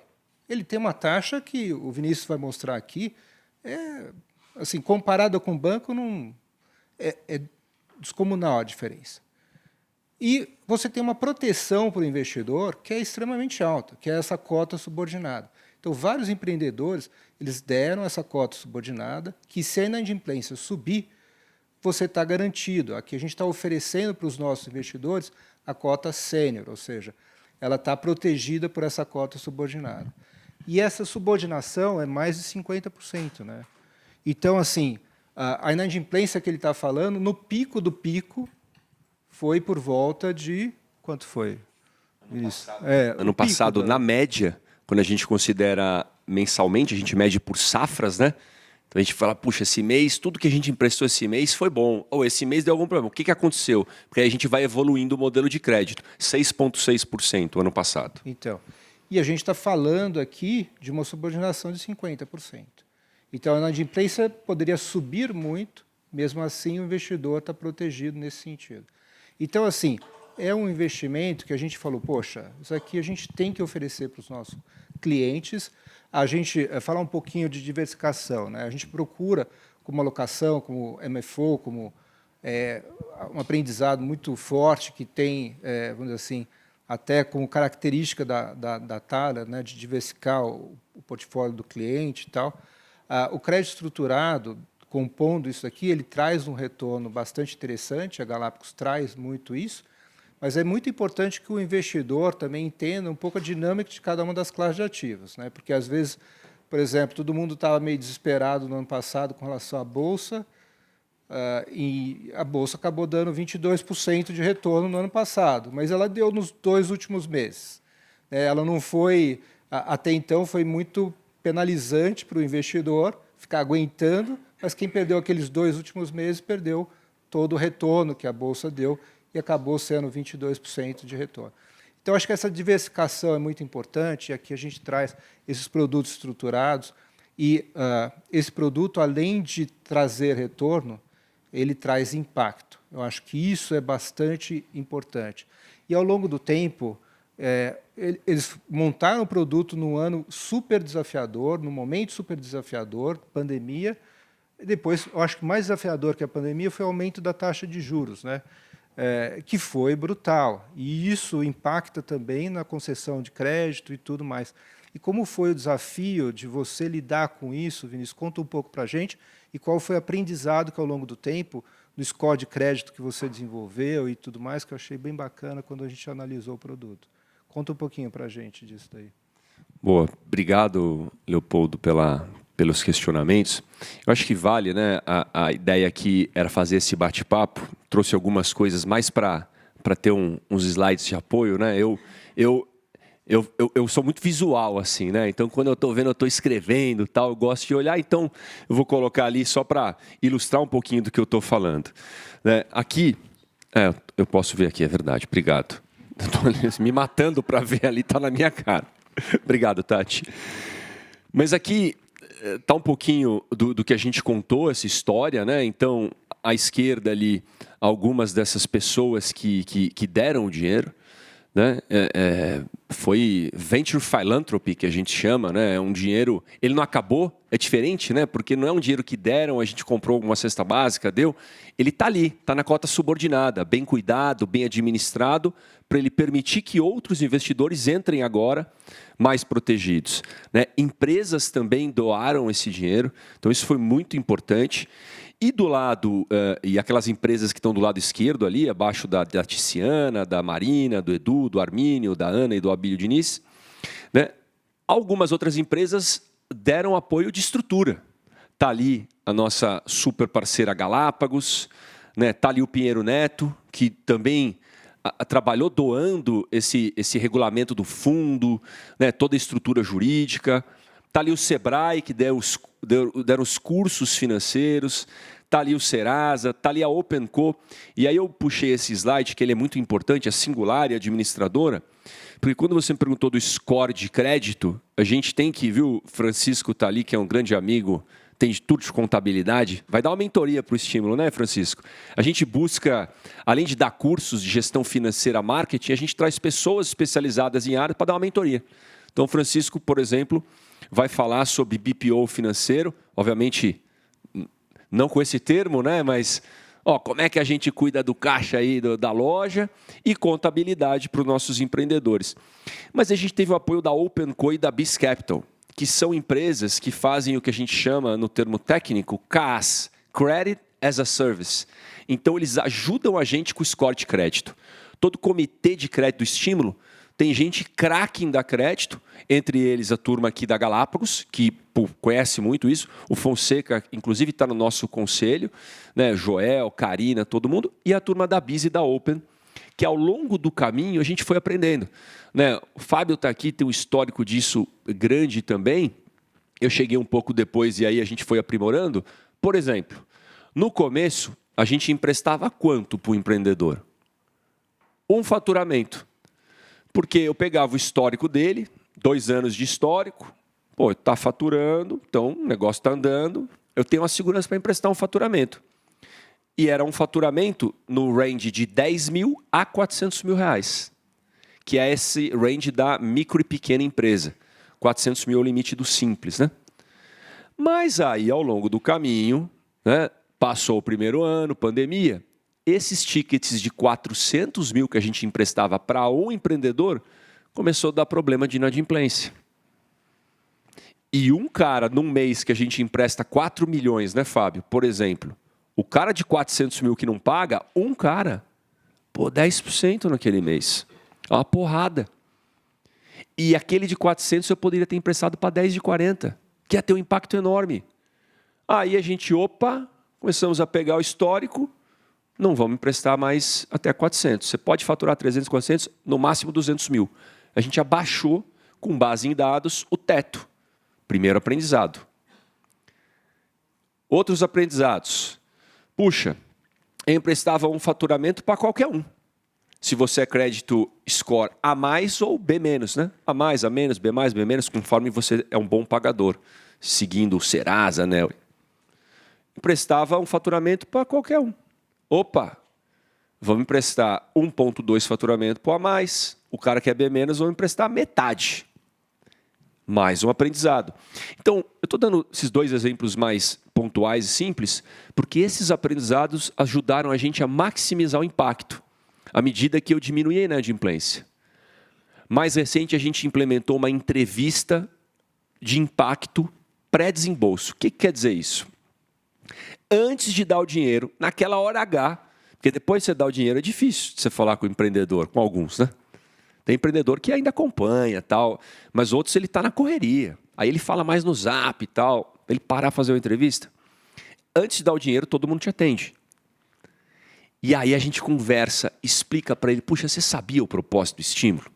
Speaker 4: ele tem uma taxa que o Vinícius vai mostrar aqui, assim, comparada com o banco, não é descomunal a diferença. E você tem uma proteção para o investidor que é extremamente alta, que é essa cota subordinada. Então, vários empreendedores eles deram essa cota subordinada, que se a inadimplência subir, você está garantido. Aqui a gente está oferecendo para os nossos investidores a cota sênior, ou seja, ela está protegida por essa cota subordinada. E essa subordinação é mais de 50%. Né? Então, assim, a inadimplência que ele está falando, no pico do pico, foi por volta de... Quanto foi?
Speaker 5: Ano passado, na média, quando a gente considera mensalmente, a gente mede por safras, né? Então a gente fala, puxa, esse mês, tudo que a gente emprestou esse mês foi bom. Ou esse mês deu algum problema. O que aconteceu? Porque aí a gente vai evoluindo o modelo de crédito. 6,6% ano passado.
Speaker 4: Então, e a gente está falando aqui de uma subordinação de 50%. Então, a inadimplência poderia subir muito, mesmo assim o investidor está protegido nesse sentido. Então, assim, é um investimento que a gente falou, poxa, isso aqui a gente tem que oferecer para os nossos clientes. A gente falar um pouquinho de diversificação, né? A gente procura, como alocação, como MFO, como um aprendizado muito forte que tem, vamos dizer assim, até como característica da Thalia, né, de diversificar o portfólio do cliente e tal. O crédito estruturado, compondo isso aqui, ele traz um retorno bastante interessante, a Galápagos traz muito isso, mas é muito importante que o investidor também entenda um pouco a dinâmica de cada uma das classes de ativos, né? Porque, às vezes, por exemplo, todo mundo estava meio desesperado no ano passado com relação à Bolsa, e a Bolsa acabou dando 22% de retorno no ano passado, mas ela deu nos 2 últimos meses. Ela não foi, até então, foi muito penalizante para o investidor ficar aguentando, mas quem perdeu aqueles 2 últimos meses perdeu todo o retorno que a Bolsa deu e acabou sendo 22% de retorno. Então, acho que essa diversificação é muito importante, e aqui a gente traz esses produtos estruturados, e esse produto, além de trazer retorno, ele traz impacto. Eu acho que isso é bastante importante. E, ao longo do tempo, eles montaram o produto num ano super desafiador, num momento super desafiador, pandemia. E depois, eu acho que mais desafiador que a pandemia foi o aumento da taxa de juros, né? Que foi brutal. E isso impacta também na concessão de crédito e tudo mais. E como foi o desafio de você lidar com isso, Vinícius? Conta um pouco para a gente. E qual foi o aprendizado que, ao longo do tempo, no score de crédito que você desenvolveu e tudo mais, que eu achei bem bacana quando a gente analisou o produto. Conta um pouquinho para a gente disso daí.
Speaker 5: Boa. Obrigado, Leopoldo, pelos questionamentos. Eu acho que vale, né? A ideia aqui era fazer esse bate-papo. Trouxe algumas coisas mais para ter uns slides de apoio, né? Eu sou muito visual, assim, né? Então, quando eu estou vendo, eu estou escrevendo, tal, eu gosto de olhar. Então, eu vou colocar ali só para ilustrar um pouquinho do que eu estou falando. Né? Aqui, eu posso ver aqui, é verdade. Obrigado. Estou me matando para ver ali, está na minha cara. Obrigado, Tati. Mas aqui está um pouquinho do que a gente contou, essa história, né? Então, à esquerda ali, algumas dessas pessoas que deram o dinheiro, né? Foi venture philanthropy, que a gente chama, né? É um dinheiro, ele não acabou, é diferente, né? Porque não é um dinheiro que deram, a gente comprou alguma cesta básica, deu. Ele está ali, está na cota subordinada, bem cuidado, bem administrado, para ele permitir que outros investidores entrem agora mais protegidos. Né? Empresas também doaram esse dinheiro, então isso foi muito importante. E do lado, e aquelas empresas que estão do lado esquerdo ali, abaixo da Tiziana, da Marina, do Edu, do Armínio, da Ana e do Abílio Diniz, né? Algumas outras empresas deram apoio de estrutura. Está ali a nossa super parceira Galápagos, né? Está ali o Pinheiro Neto, que também trabalhou doando esse regulamento do fundo, né? Toda a estrutura jurídica. Está ali o Sebrae, que deu deram os cursos financeiros, está ali o Serasa, está ali a OpenCo. E aí eu puxei esse slide, que ele é muito importante, a Singular e a administradora, porque quando você me perguntou do score de crédito, a gente tem que, viu, Francisco está ali, que é um grande amigo, tem de tudo de contabilidade, vai dar uma mentoria para o estímulo, né, Francisco? A gente busca, além de dar cursos de gestão financeira, marketing, a gente traz pessoas especializadas em área para dar uma mentoria. Então, o Francisco, por exemplo, vai falar sobre BPO financeiro, obviamente, não com esse termo, né, mas como é que a gente cuida do caixa aí da loja e contabilidade para os nossos empreendedores. Mas a gente teve o apoio da OpenCo e da Biz Capital, que são empresas que fazem o que a gente chama, no termo técnico, CaaS, Credit as a Service. Então, eles ajudam a gente com o score de crédito. Todo comitê de crédito do estímulo tem gente craque em dar crédito, entre eles a turma aqui da Galápagos, que conhece muito isso. O Fonseca, inclusive, está no nosso conselho, né? Joel, Karina, todo mundo. E a turma da Biz e da Open, que ao longo do caminho a gente foi aprendendo. Né? O Fábio está aqui, tem um histórico disso grande também. Eu cheguei um pouco depois e aí a gente foi aprimorando. Por exemplo, no começo, a gente emprestava quanto para o empreendedor? Um faturamento. Porque eu pegava o histórico dele, 2 anos de histórico, está faturando, então o negócio está andando, eu tenho uma segurança para emprestar um faturamento. E era um faturamento no range de 10 mil a 400 mil reais, que é esse range da micro e pequena empresa. 400 mil é o limite do simples, né? Mas aí, ao longo do caminho, né, passou o primeiro ano, pandemia, esses tickets de 400 mil que a gente emprestava para um empreendedor começou a dar problema de inadimplência. E um cara, num mês que a gente empresta 4 milhões, né, Fábio? Por exemplo, o cara de 400 mil que não paga, 10% naquele mês. É uma porrada. E aquele de 400 eu poderia ter emprestado para 10 de 40, que ia ter um impacto enorme. Aí a gente, começamos a pegar o histórico, não vamos emprestar mais até 400. Você pode faturar 300, 400, no máximo 200 mil. A gente abaixou, com base em dados, o teto. Primeiro aprendizado. Outros aprendizados. Puxa, eu emprestava um faturamento para qualquer um. Se você é crédito score A+, ou B-, né? A+, A-, B+, B-, conforme você é um bom pagador, seguindo o Serasa, né? Emprestava um faturamento para qualquer um. Vamos emprestar 1,2 faturamento para o A+, o cara que é B-, vamos emprestar metade. Mais um aprendizado. Então, eu estou dando esses 2 exemplos mais pontuais e simples, porque esses aprendizados ajudaram a gente a maximizar o impacto, à medida que eu diminuí a inadimplência. Mais recente, a gente implementou uma entrevista de impacto pré-desembolso. O que quer dizer isso? Antes de dar o dinheiro, naquela hora H, porque depois de você dar o dinheiro é difícil de você falar com o empreendedor, com alguns, né? Tem empreendedor que ainda acompanha, tal, mas outros ele está na correria. Aí ele fala mais no Zap e tal, ele parar a fazer uma entrevista. Antes de dar o dinheiro, todo mundo te atende. E aí a gente conversa, explica para ele, puxa, você sabia o propósito do estímulo?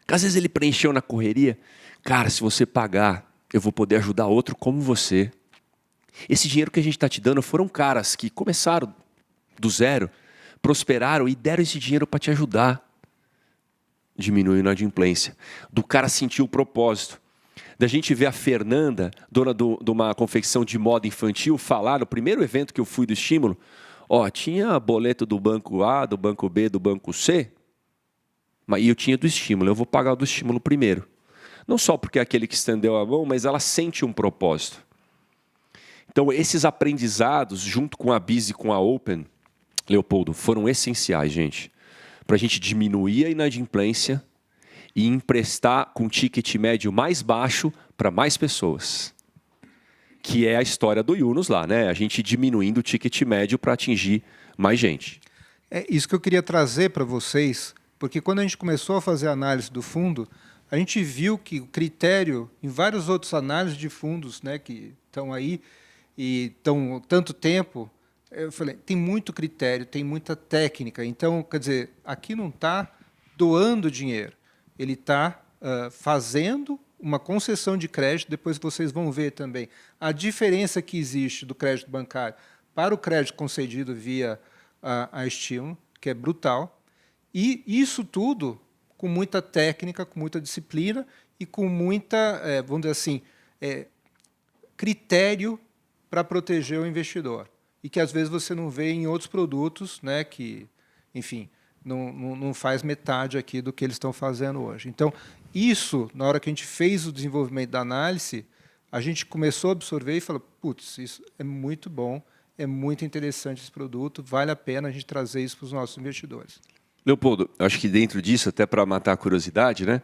Speaker 5: Porque às vezes ele preencheu na correria. Cara, se você pagar, eu vou poder ajudar outro como você. Esse dinheiro que a gente está te dando foram caras que começaram do zero, prosperaram e deram esse dinheiro para te ajudar. Diminuiu a inadimplência. Do cara sentir o propósito. Da gente ver a Fernanda, dona de uma confecção de moda infantil, falar no primeiro evento que eu fui do estímulo, tinha boleto do banco A, do banco B, do banco C, mas eu tinha do estímulo, eu vou pagar o do estímulo primeiro. Não só porque é aquele que estendeu a mão, mas ela sente um propósito. Então, esses aprendizados, junto com a Biz e com a Open, Leopoldo, foram essenciais, gente, para a gente diminuir a inadimplência e emprestar com ticket médio mais baixo para mais pessoas. Que é a história do Yunus lá, né? A gente diminuindo o ticket médio para atingir mais gente.
Speaker 4: É isso que eu queria trazer para vocês, porque quando a gente começou a fazer a análise do fundo, a gente viu que o critério, em vários outros análises de fundos, né, que estão aí e estão tanto tempo, eu falei, tem muito critério, tem muita técnica. Então, quer dizer, aqui não está doando dinheiro. Ele está fazendo uma concessão de crédito, depois vocês vão ver também a diferença que existe do crédito bancário para o crédito concedido via a estímulo, que é brutal. E isso tudo com muita técnica, com muita disciplina e com muita, vamos dizer assim, critério para proteger o investidor. E que, às vezes, você não vê em outros produtos, né, que, enfim, não faz metade aqui do que eles estão fazendo hoje. Então, isso, na hora que a gente fez o desenvolvimento da análise, a gente começou a absorver e falou, putz, isso é muito bom, é muito interessante esse produto, vale a pena a gente trazer isso para os nossos investidores.
Speaker 5: Leopoldo, acho que dentro disso, até para matar a curiosidade, né?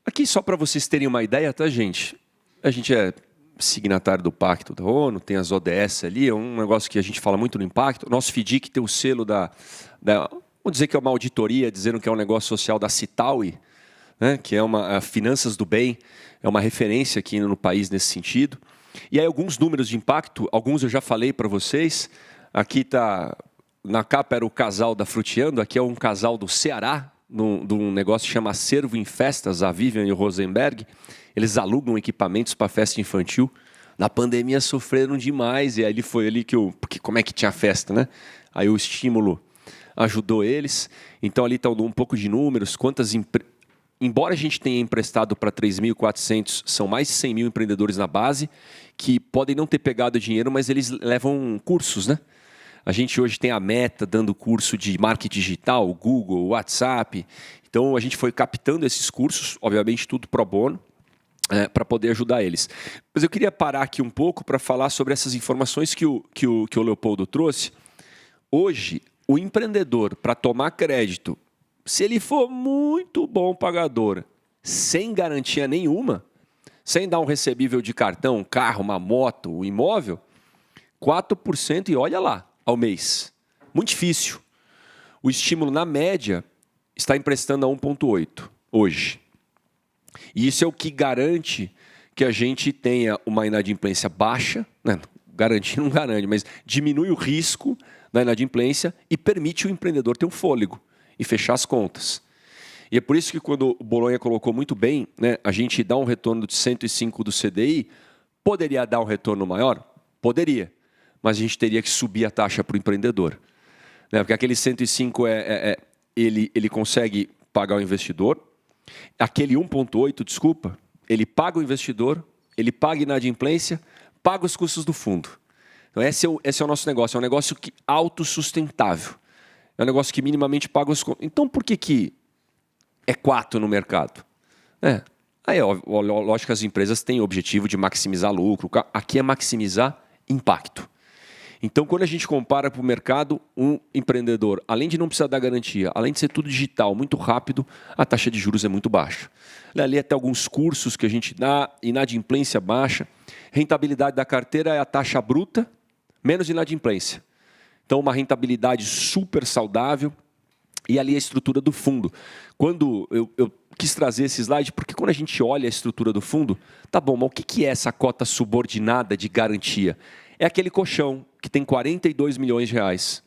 Speaker 5: Aqui, só para vocês terem uma ideia, tá, gente? A gente é signatário do Pacto da ONU, tem as ODS ali, é um negócio que a gente fala muito no impacto. O nosso FDIC tem o selo vamos dizer que é uma auditoria, dizendo que é um negócio social da Citaui, né, que é a Finanças do Bem, é uma referência aqui no país nesse sentido. E aí alguns números de impacto, alguns eu já falei para vocês. Aqui está, na capa era o casal da Frutiando, aqui é um casal do Ceará, de um negócio que chama Acervo em Festas, a Vivian e o Rosenberg. Eles alugam equipamentos para festa infantil. Na pandemia sofreram demais, e aí foi ali porque como é que tinha festa, né? Aí o estímulo ajudou eles. Então ali está um pouco de números, embora a gente tenha emprestado para 3.400, são mais de 100 mil empreendedores na base, que podem não ter pegado dinheiro, mas eles levam cursos, né? A gente hoje tem a Meta dando curso de marketing digital, Google, WhatsApp. Então a gente foi captando esses cursos, obviamente tudo pro bono, para poder ajudar eles. Mas eu queria parar aqui um pouco para falar sobre essas informações que o Leopoldo trouxe. Hoje, o empreendedor, para tomar crédito, se ele for muito bom pagador, sem garantia nenhuma, sem dar um recebível de cartão, um carro, uma moto, um imóvel, 4% e olha lá, ao mês. Muito difícil. O estímulo, na média, está emprestando a 1,8% hoje. E isso é o que garante que a gente tenha uma inadimplência baixa, né? Garantir não garante, mas diminui o risco da inadimplência e permite o empreendedor ter um fôlego e fechar as contas. E é por isso que quando o Bolonha colocou muito bem, né, a gente dá um retorno de 105 do CDI, poderia dar um retorno maior? Poderia, mas a gente teria que subir a taxa para o empreendedor. Né, porque aquele 105 ele consegue pagar o investidor, aquele 1,8, desculpa, ele paga o investidor, ele paga a inadimplência, paga os custos do fundo. Então esse é o nosso negócio, é um negócio autossustentável. É um negócio que minimamente paga os custos. Então por que é 4 no mercado? Lógico que as empresas têm o objetivo de maximizar lucro, aqui é maximizar impacto. Então, quando a gente compara para o mercado, um empreendedor, além de não precisar dar garantia, além de ser tudo digital, muito rápido, a taxa de juros é muito baixa. Ali até alguns cursos que a gente dá, inadimplência baixa, rentabilidade da carteira é a taxa bruta, menos inadimplência. Então, uma rentabilidade super saudável e ali a estrutura do fundo. Quando eu quis trazer esse slide, porque quando a gente olha a estrutura do fundo, tá bom, mas o que é essa cota subordinada de garantia? É aquele colchão que tem 42 milhões de reais.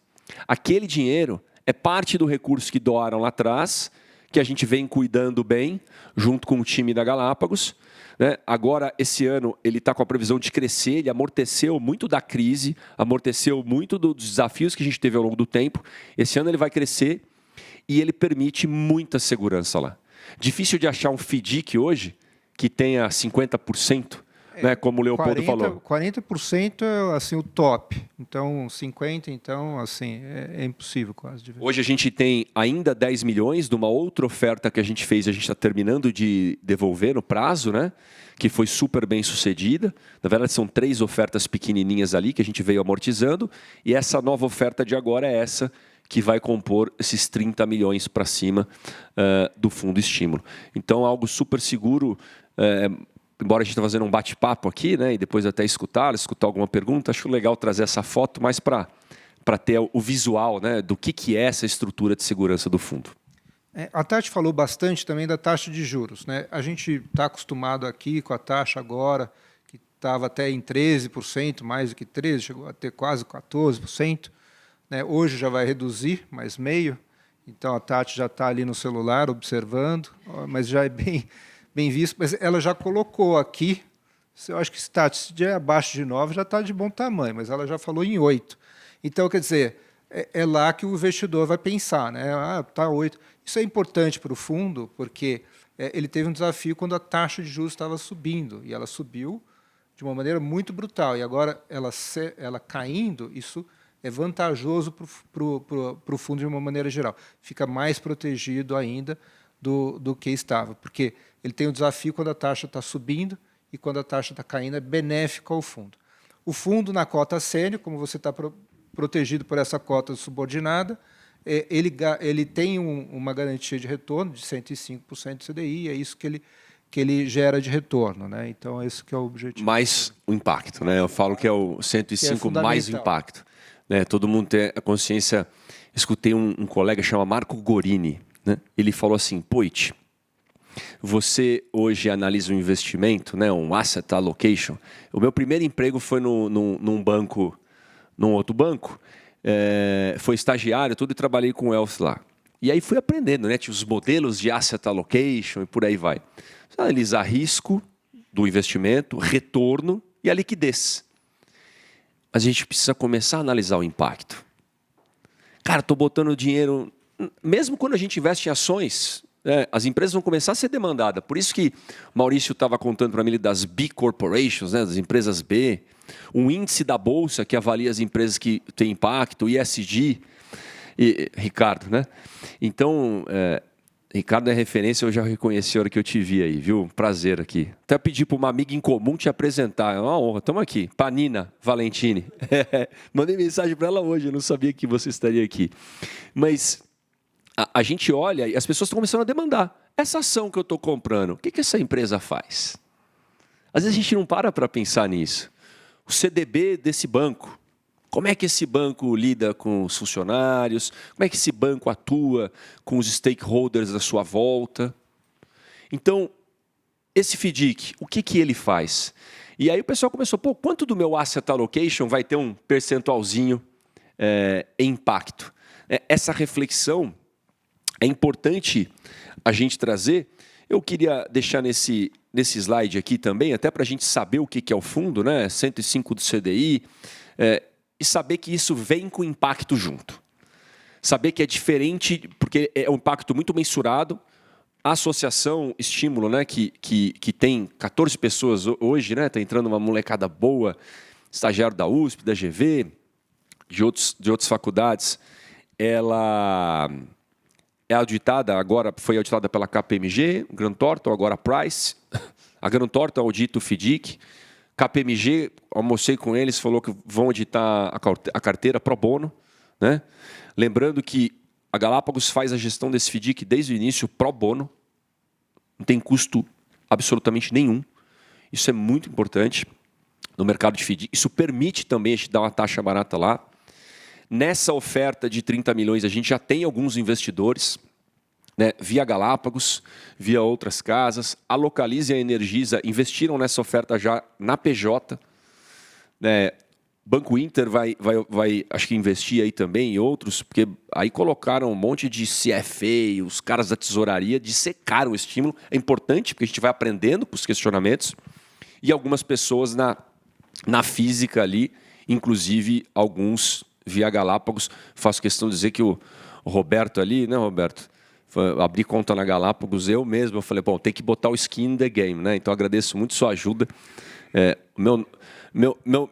Speaker 5: Aquele dinheiro é parte do recurso que doaram lá atrás, que a gente vem cuidando bem, junto com o time da Galápagos. Né? Agora, esse ano, ele está com a previsão de crescer, ele amorteceu muito da crise, amorteceu muito dos desafios que a gente teve ao longo do tempo. Esse ano ele vai crescer e ele permite muita segurança lá. Difícil de achar um FDIC hoje que tenha 50%, né, como o Leopoldo falou.
Speaker 4: 40% é assim, o top. Então, 50%, então, assim, é impossível quase de ver.
Speaker 5: Hoje a gente tem ainda 10 milhões de uma outra oferta que a gente fez, a gente está terminando de devolver no prazo, né, que foi super bem sucedida. Na verdade, são 3 ofertas pequenininhas ali que a gente veio amortizando, e essa nova oferta de agora é essa que vai compor esses 30 milhões para cima do fundo estímulo. Então, algo super seguro. Embora a gente esteja fazendo um bate-papo aqui, né, e depois até escutar alguma pergunta, acho legal trazer essa foto mais para ter o visual, né, do que é essa estrutura de segurança do fundo.
Speaker 4: A Tati falou bastante também da taxa de juros. Né? A gente está acostumado aqui com a taxa agora, que estava até em 13%, mais do que 13%, chegou a ter quase 14%. Né? Hoje já vai reduzir mais meio, então a Tati já está ali no celular observando, mas já é bem bem visto, mas ela já colocou aqui, eu acho que se é abaixo de 9 já está de bom tamanho, mas ela já falou em 8. Então, quer dizer, é lá que o investidor vai pensar, né? Tá 8. Isso é importante para o fundo, porque ele teve um desafio quando a taxa de juros estava subindo, e ela subiu de uma maneira muito brutal. E agora, ela caindo, isso é vantajoso para o fundo de uma maneira geral. Fica mais protegido ainda do que estava, porque ele tem um desafio quando a taxa está subindo e quando a taxa está caindo, é benéfico ao fundo. O fundo, na cota sênior, como você está protegido por essa cota subordinada, ele tem uma garantia de retorno de 105% do CDI, é isso que ele gera de retorno, né? Então, esse que é o objetivo.
Speaker 5: Mais o impacto, né? Eu falo que é o 105 mais o impacto. Né? Todo mundo tem a consciência. Escutei um colega chamado Marco Gorini, né? Ele falou assim: Poit, você hoje analisa um investimento, né? Um asset allocation. O meu primeiro emprego foi num banco, num outro banco. Foi estagiário, tudo, e trabalhei com o Wealth lá. E aí fui aprendendo, né? Tinha os modelos de asset allocation e por aí vai. Você analisa risco do investimento, retorno e a liquidez. Mas a gente precisa começar a analisar o impacto. Cara, estou botando dinheiro... Mesmo quando a gente investe em ações, as empresas vão começar a ser demandadas. Por isso que o Maurício estava contando para mim das B Corporations, né? Das empresas B. Um índice da Bolsa que avalia as empresas que têm impacto, o ESG, Ricardo, né? Então, Ricardo é referência, eu já reconheci a hora que eu te vi aí, viu? Prazer aqui. Até pedi para uma amiga em comum te apresentar, é uma honra. Estamos aqui, Panina Valentini. Mandei mensagem para ela hoje, eu não sabia que você estaria aqui. Mas a gente olha e as pessoas estão começando a demandar. Essa ação que eu estou comprando, o que essa empresa faz? Às vezes a gente não para pensar nisso. O CDB desse banco, como é que esse banco lida com os funcionários? Como é que esse banco atua com os stakeholders da sua volta? Então, esse FDIC, o que ele faz? E aí o pessoal começou, quanto do meu asset allocation vai ter um percentualzinho em impacto? Essa reflexão é importante a gente trazer. Eu queria deixar nesse slide aqui também, até para a gente saber o que é o fundo, né? 105 do CDI, e saber que isso vem com impacto junto. Saber que é diferente, porque é um impacto muito mensurado. A associação Estímulo, né, que tem 14 pessoas hoje, né? Está entrando uma molecada boa, estagiário da USP, da GV, de outras faculdades. Ela é auditada, agora foi auditada pela KPMG, Grant Thornton, agora a Price. A Grant Thornton audita o FDIC. KPMG, almocei com eles, falou que vão auditar a carteira pro bono, né? Lembrando que a Galápagos faz a gestão desse FDIC desde o início pro bono. Não tem custo absolutamente nenhum. Isso é muito importante no mercado de FDIC. Isso permite também a gente dar uma taxa barata lá. Nessa oferta de 30 milhões, a gente já tem alguns investidores, né, via Galápagos, via outras casas. A Localize e a Energisa investiram nessa oferta já na PJ. Né, Banco Inter vai, acho que investir aí também em outros, porque aí colocaram um monte de CFA, os caras da tesouraria dissecaram o estímulo. É importante, porque a gente vai aprendendo com os questionamentos. E algumas pessoas na física ali, inclusive alguns via Galápagos. Faço questão de dizer que o Roberto ali, né, Roberto? Abri conta na Galápagos, eu mesmo. Eu falei, tem que botar o skin in the game, né? Então, agradeço muito sua ajuda.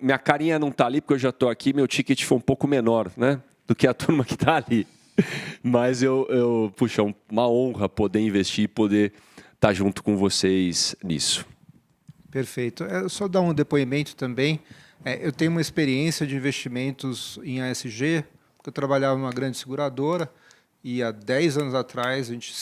Speaker 5: Minha carinha não está ali, porque eu já estou aqui, meu ticket foi um pouco menor, né, do que a turma que está ali. Mas puxa, uma honra poder investir e poder estar junto com vocês nisso.
Speaker 4: Perfeito. Só dar um depoimento também. Eu tenho uma experiência de investimentos em ASG, porque eu trabalhava numa grande seguradora, e há 10 anos atrás a gente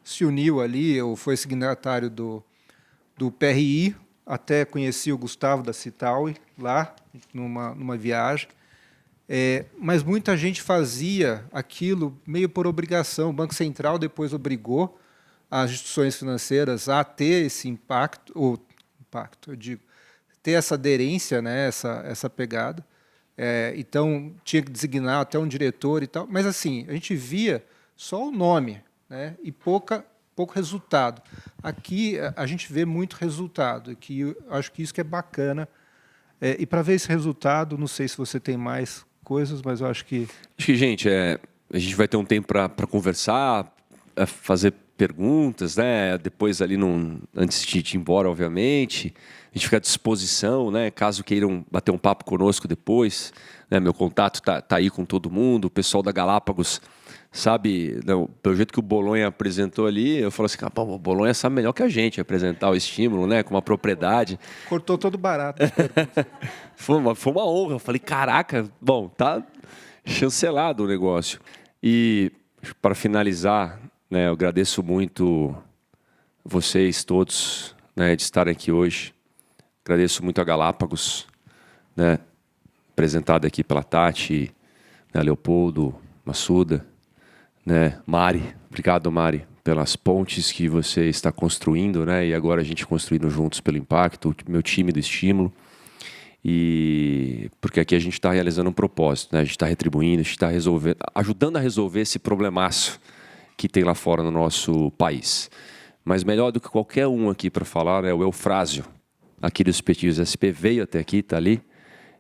Speaker 4: se uniu ali, eu fui signatário do PRI, até conheci o Gustavo da Citaui lá, numa viagem. Mas muita gente fazia aquilo meio por obrigação. O Banco Central depois obrigou as instituições financeiras a ter esse impacto, eu digo, ter essa aderência, né, essa pegada. Então, tinha que designar até um diretor e tal. Mas, assim, a gente via só o nome, né, e pouca pouco resultado. Aqui a gente vê muito resultado, aqui eu acho que isso que é bacana. E para ver esse resultado, não sei se você tem mais coisas, mas eu acho que...
Speaker 5: Acho que, gente, a gente vai ter um tempo para conversar, fazer perguntas, né? Depois ali, antes de ir embora, obviamente, a gente fica à disposição, né? Caso queiram bater um papo conosco depois, né? Meu contato tá aí com todo mundo, o pessoal da Galápagos sabe, não, pelo jeito que o Bolonha apresentou ali, eu falo assim, o Bolonha sabe melhor que a gente apresentar o estímulo, né? Com uma propriedade.
Speaker 4: Cortou todo barato.
Speaker 5: Foi uma honra. Eu falei, caraca, bom, tá chancelado o negócio. E para finalizar, né, eu agradeço muito vocês todos, né, de estarem aqui hoje. Agradeço muito a Galápagos, né, apresentada aqui pela Tati, né, Leopoldo, Massuda, né, Mari. Obrigado, Mari, pelas pontes que você está construindo, né, e agora a gente construindo juntos pelo impacto, meu time do estímulo. E porque aqui a gente está realizando um propósito, né? A gente está retribuindo, a gente está ajudando a resolver esse problemaço que tem lá fora no nosso país. Mas melhor do que qualquer um aqui para falar é o Eufrásio, aqui dos Espetinhos SP, veio até aqui, está ali,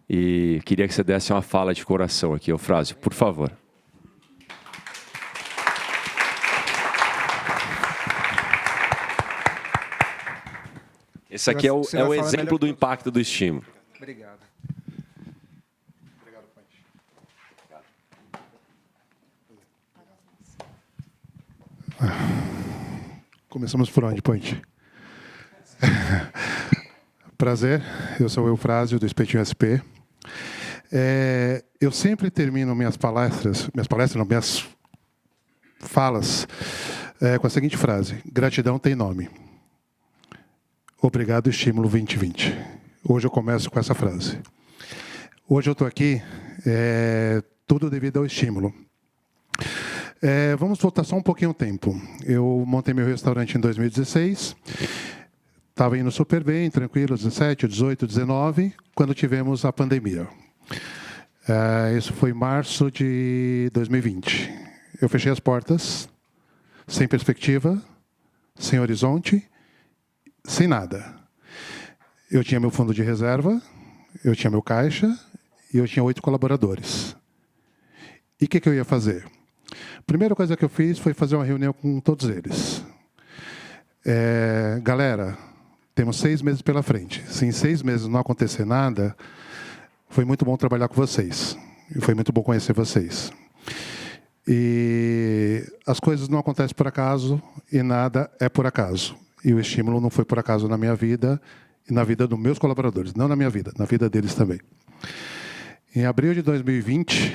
Speaker 5: e queria que você desse uma fala de coração aqui, Eufrásio, por favor. Esse aqui é o exemplo do impacto do estímulo.
Speaker 4: Obrigado.
Speaker 6: Obrigado, Ponte. Começamos por onde, Ponte? Prazer, eu sou o Eufrásio, do Espetinho SP. Eu sempre termino minhas falas com a seguinte frase: gratidão tem nome. Obrigado, Estímulo 2020. Hoje eu começo com essa frase. Hoje eu estou aqui, tudo devido ao estímulo. Vamos voltar só um pouquinho o tempo. Eu montei meu restaurante em 2016, estava indo super bem, tranquilo, 17, 18, 19, quando tivemos a pandemia. Isso foi em março de 2020. Eu fechei as portas, sem perspectiva, sem horizonte, sem nada. Eu tinha meu fundo de reserva, eu tinha meu caixa e eu tinha 8 colaboradores. E o que eu ia fazer? A primeira coisa que eu fiz foi fazer uma reunião com todos eles. Galera, temos 6 meses pela frente. Se em 6 meses não acontecer nada, foi muito bom trabalhar com vocês. E foi muito bom conhecer vocês. E as coisas não acontecem por acaso e nada é por acaso. E o estímulo não foi por acaso na minha vida e na vida dos meus colaboradores. Não na minha vida, na vida deles também. Em abril de 2020,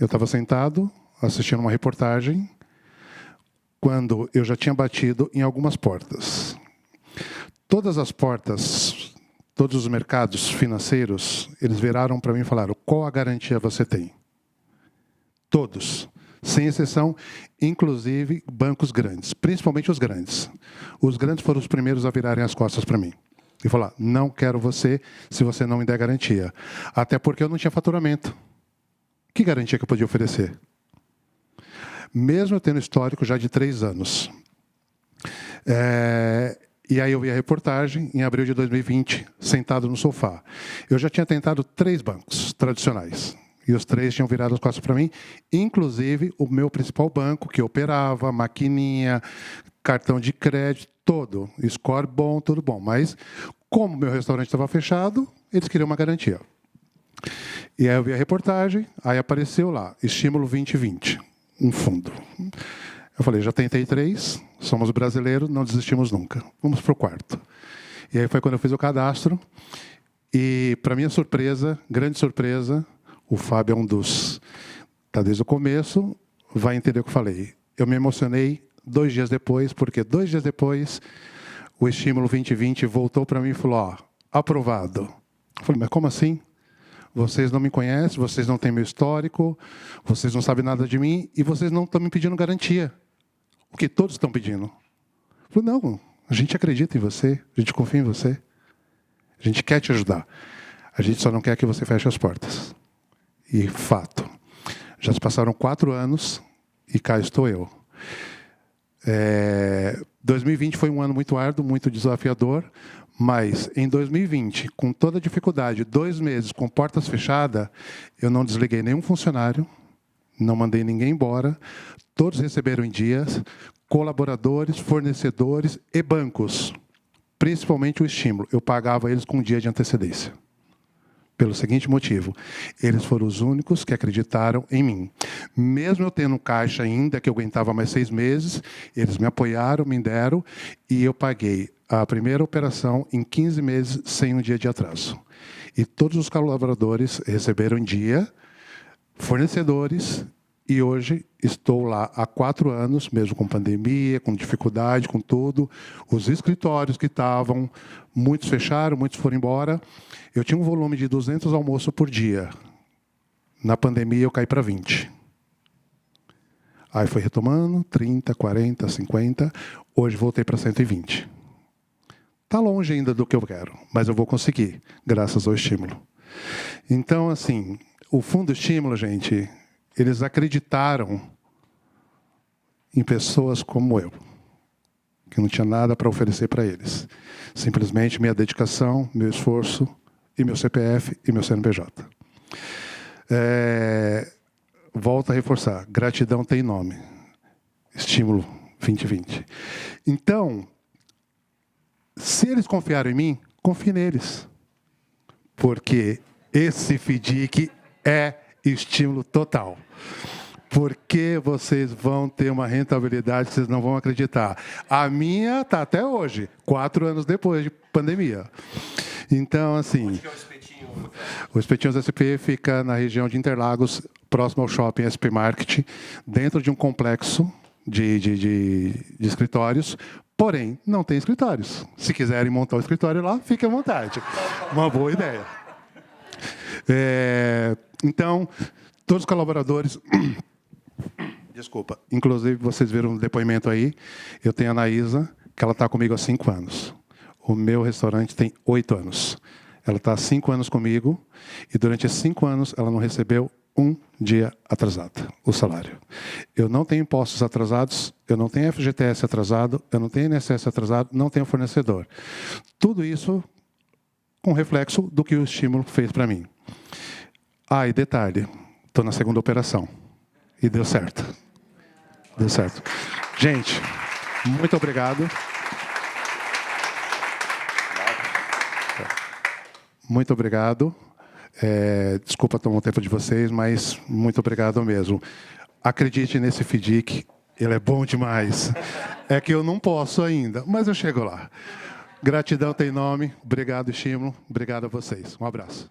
Speaker 6: eu estava sentado, assistindo uma reportagem, quando eu já tinha batido em algumas portas. Todas as portas, todos os mercados financeiros, eles viraram para mim e falaram: qual a garantia você tem? Todos, sem exceção, inclusive bancos grandes, principalmente os grandes. Os grandes foram os primeiros a virarem as costas para mim. E falar: não quero você se você não me der garantia. Até porque eu não tinha faturamento. Que garantia que eu podia oferecer? Mesmo eu tendo histórico já de 3 anos. E aí eu vi a reportagem, em abril de 2020, sentado no sofá. Eu já tinha tentado 3 bancos tradicionais. E os 3 tinham virado as costas para mim, inclusive o meu principal banco, que operava, maquininha, cartão de crédito, todo. Score bom, tudo bom. Mas, como meu restaurante estava fechado, eles queriam uma garantia. E aí eu vi a reportagem, aí apareceu lá, Estímulo 2020, um fundo. Eu falei: já tentei 3, somos brasileiros, não desistimos nunca. Vamos para o 4º. E aí foi quando eu fiz o cadastro. E, para minha surpresa, grande surpresa, o Fábio é um dos... Está desde o começo, vai entender o que eu falei. Eu me emocionei 2 dias depois, porque 2 dias depois, o Estímulo 2020 voltou para mim e falou: ó, aprovado. Eu falei: mas como assim? Vocês não me conhecem, vocês não têm meu histórico, vocês não sabem nada de mim e vocês não estão me pedindo garantia. O que todos estão pedindo. Eu falei: não, a gente acredita em você, a gente confia em você. A gente quer te ajudar. A gente só não quer que você feche as portas. E fato. Já se passaram 4 anos e cá estou eu. 2020 foi um ano muito árduo, muito desafiador, mas em 2020, com toda a dificuldade, 2 meses com portas fechadas, eu não desliguei nenhum funcionário, não mandei ninguém embora, todos receberam em dias, colaboradores, fornecedores e bancos, principalmente o estímulo. Eu pagava eles com um dia de antecedência. Pelo seguinte motivo, eles foram os únicos que acreditaram em mim. Mesmo eu tendo caixa ainda, que eu aguentava mais 6 meses, eles me apoiaram, me deram, e eu paguei a primeira operação em 15 meses, sem um dia de atraso. E todos os colaboradores receberam em dia, fornecedores, e hoje estou lá há 4 anos, mesmo com pandemia, com dificuldade, com tudo. Os escritórios que estavam, muitos fecharam, muitos foram embora. Eu tinha um volume de 200 almoços por dia. Na pandemia, eu caí para 20. Aí foi retomando, 30, 40, 50. Hoje voltei para 120. Está longe ainda do que eu quero, mas eu vou conseguir, graças ao estímulo. Então, assim, o Fundo Estímulo, gente, eles acreditaram em pessoas como eu, que não tinha nada para oferecer para eles. Simplesmente minha dedicação, meu esforço, e meu CPF e meu CNPJ. Volto a reforçar, gratidão tem nome. Estímulo 2020. Então, se eles confiaram em mim, confie neles. Porque esse FDIC é estímulo total. Porque vocês vão ter uma rentabilidade que vocês não vão acreditar. A minha está até hoje, 4 anos depois de pandemia. Então, assim... Onde que é o Espetinho? O Espetinhos SP fica na região de Interlagos, próximo ao shopping SP Market, dentro de um complexo de escritórios, porém, não tem escritórios. Se quiserem montar um escritório lá, fiquem à vontade. Uma boa ideia. Então, todos os colaboradores... Desculpa. Inclusive, vocês viram um depoimento aí. Eu tenho a Anaísa, que ela está comigo há 5 anos. O meu restaurante tem 8 anos. Ela está há 5 anos comigo e durante esses 5 anos ela não recebeu um dia atrasado, o salário. Eu não tenho impostos atrasados, eu não tenho FGTS atrasado, eu não tenho INSS atrasado, não tenho fornecedor. Tudo isso com reflexo do que o estímulo fez para mim. E detalhe, estou na 2ª operação. E deu certo. Deu certo. Gente, muito obrigado. Muito obrigado. Desculpa tomar o tempo de vocês, mas muito obrigado mesmo. Acredite nesse FDIC, ele é bom demais. É que eu não posso ainda, mas eu chego lá. Gratidão tem nome. Obrigado, estímulo. Obrigado a vocês. Um abraço.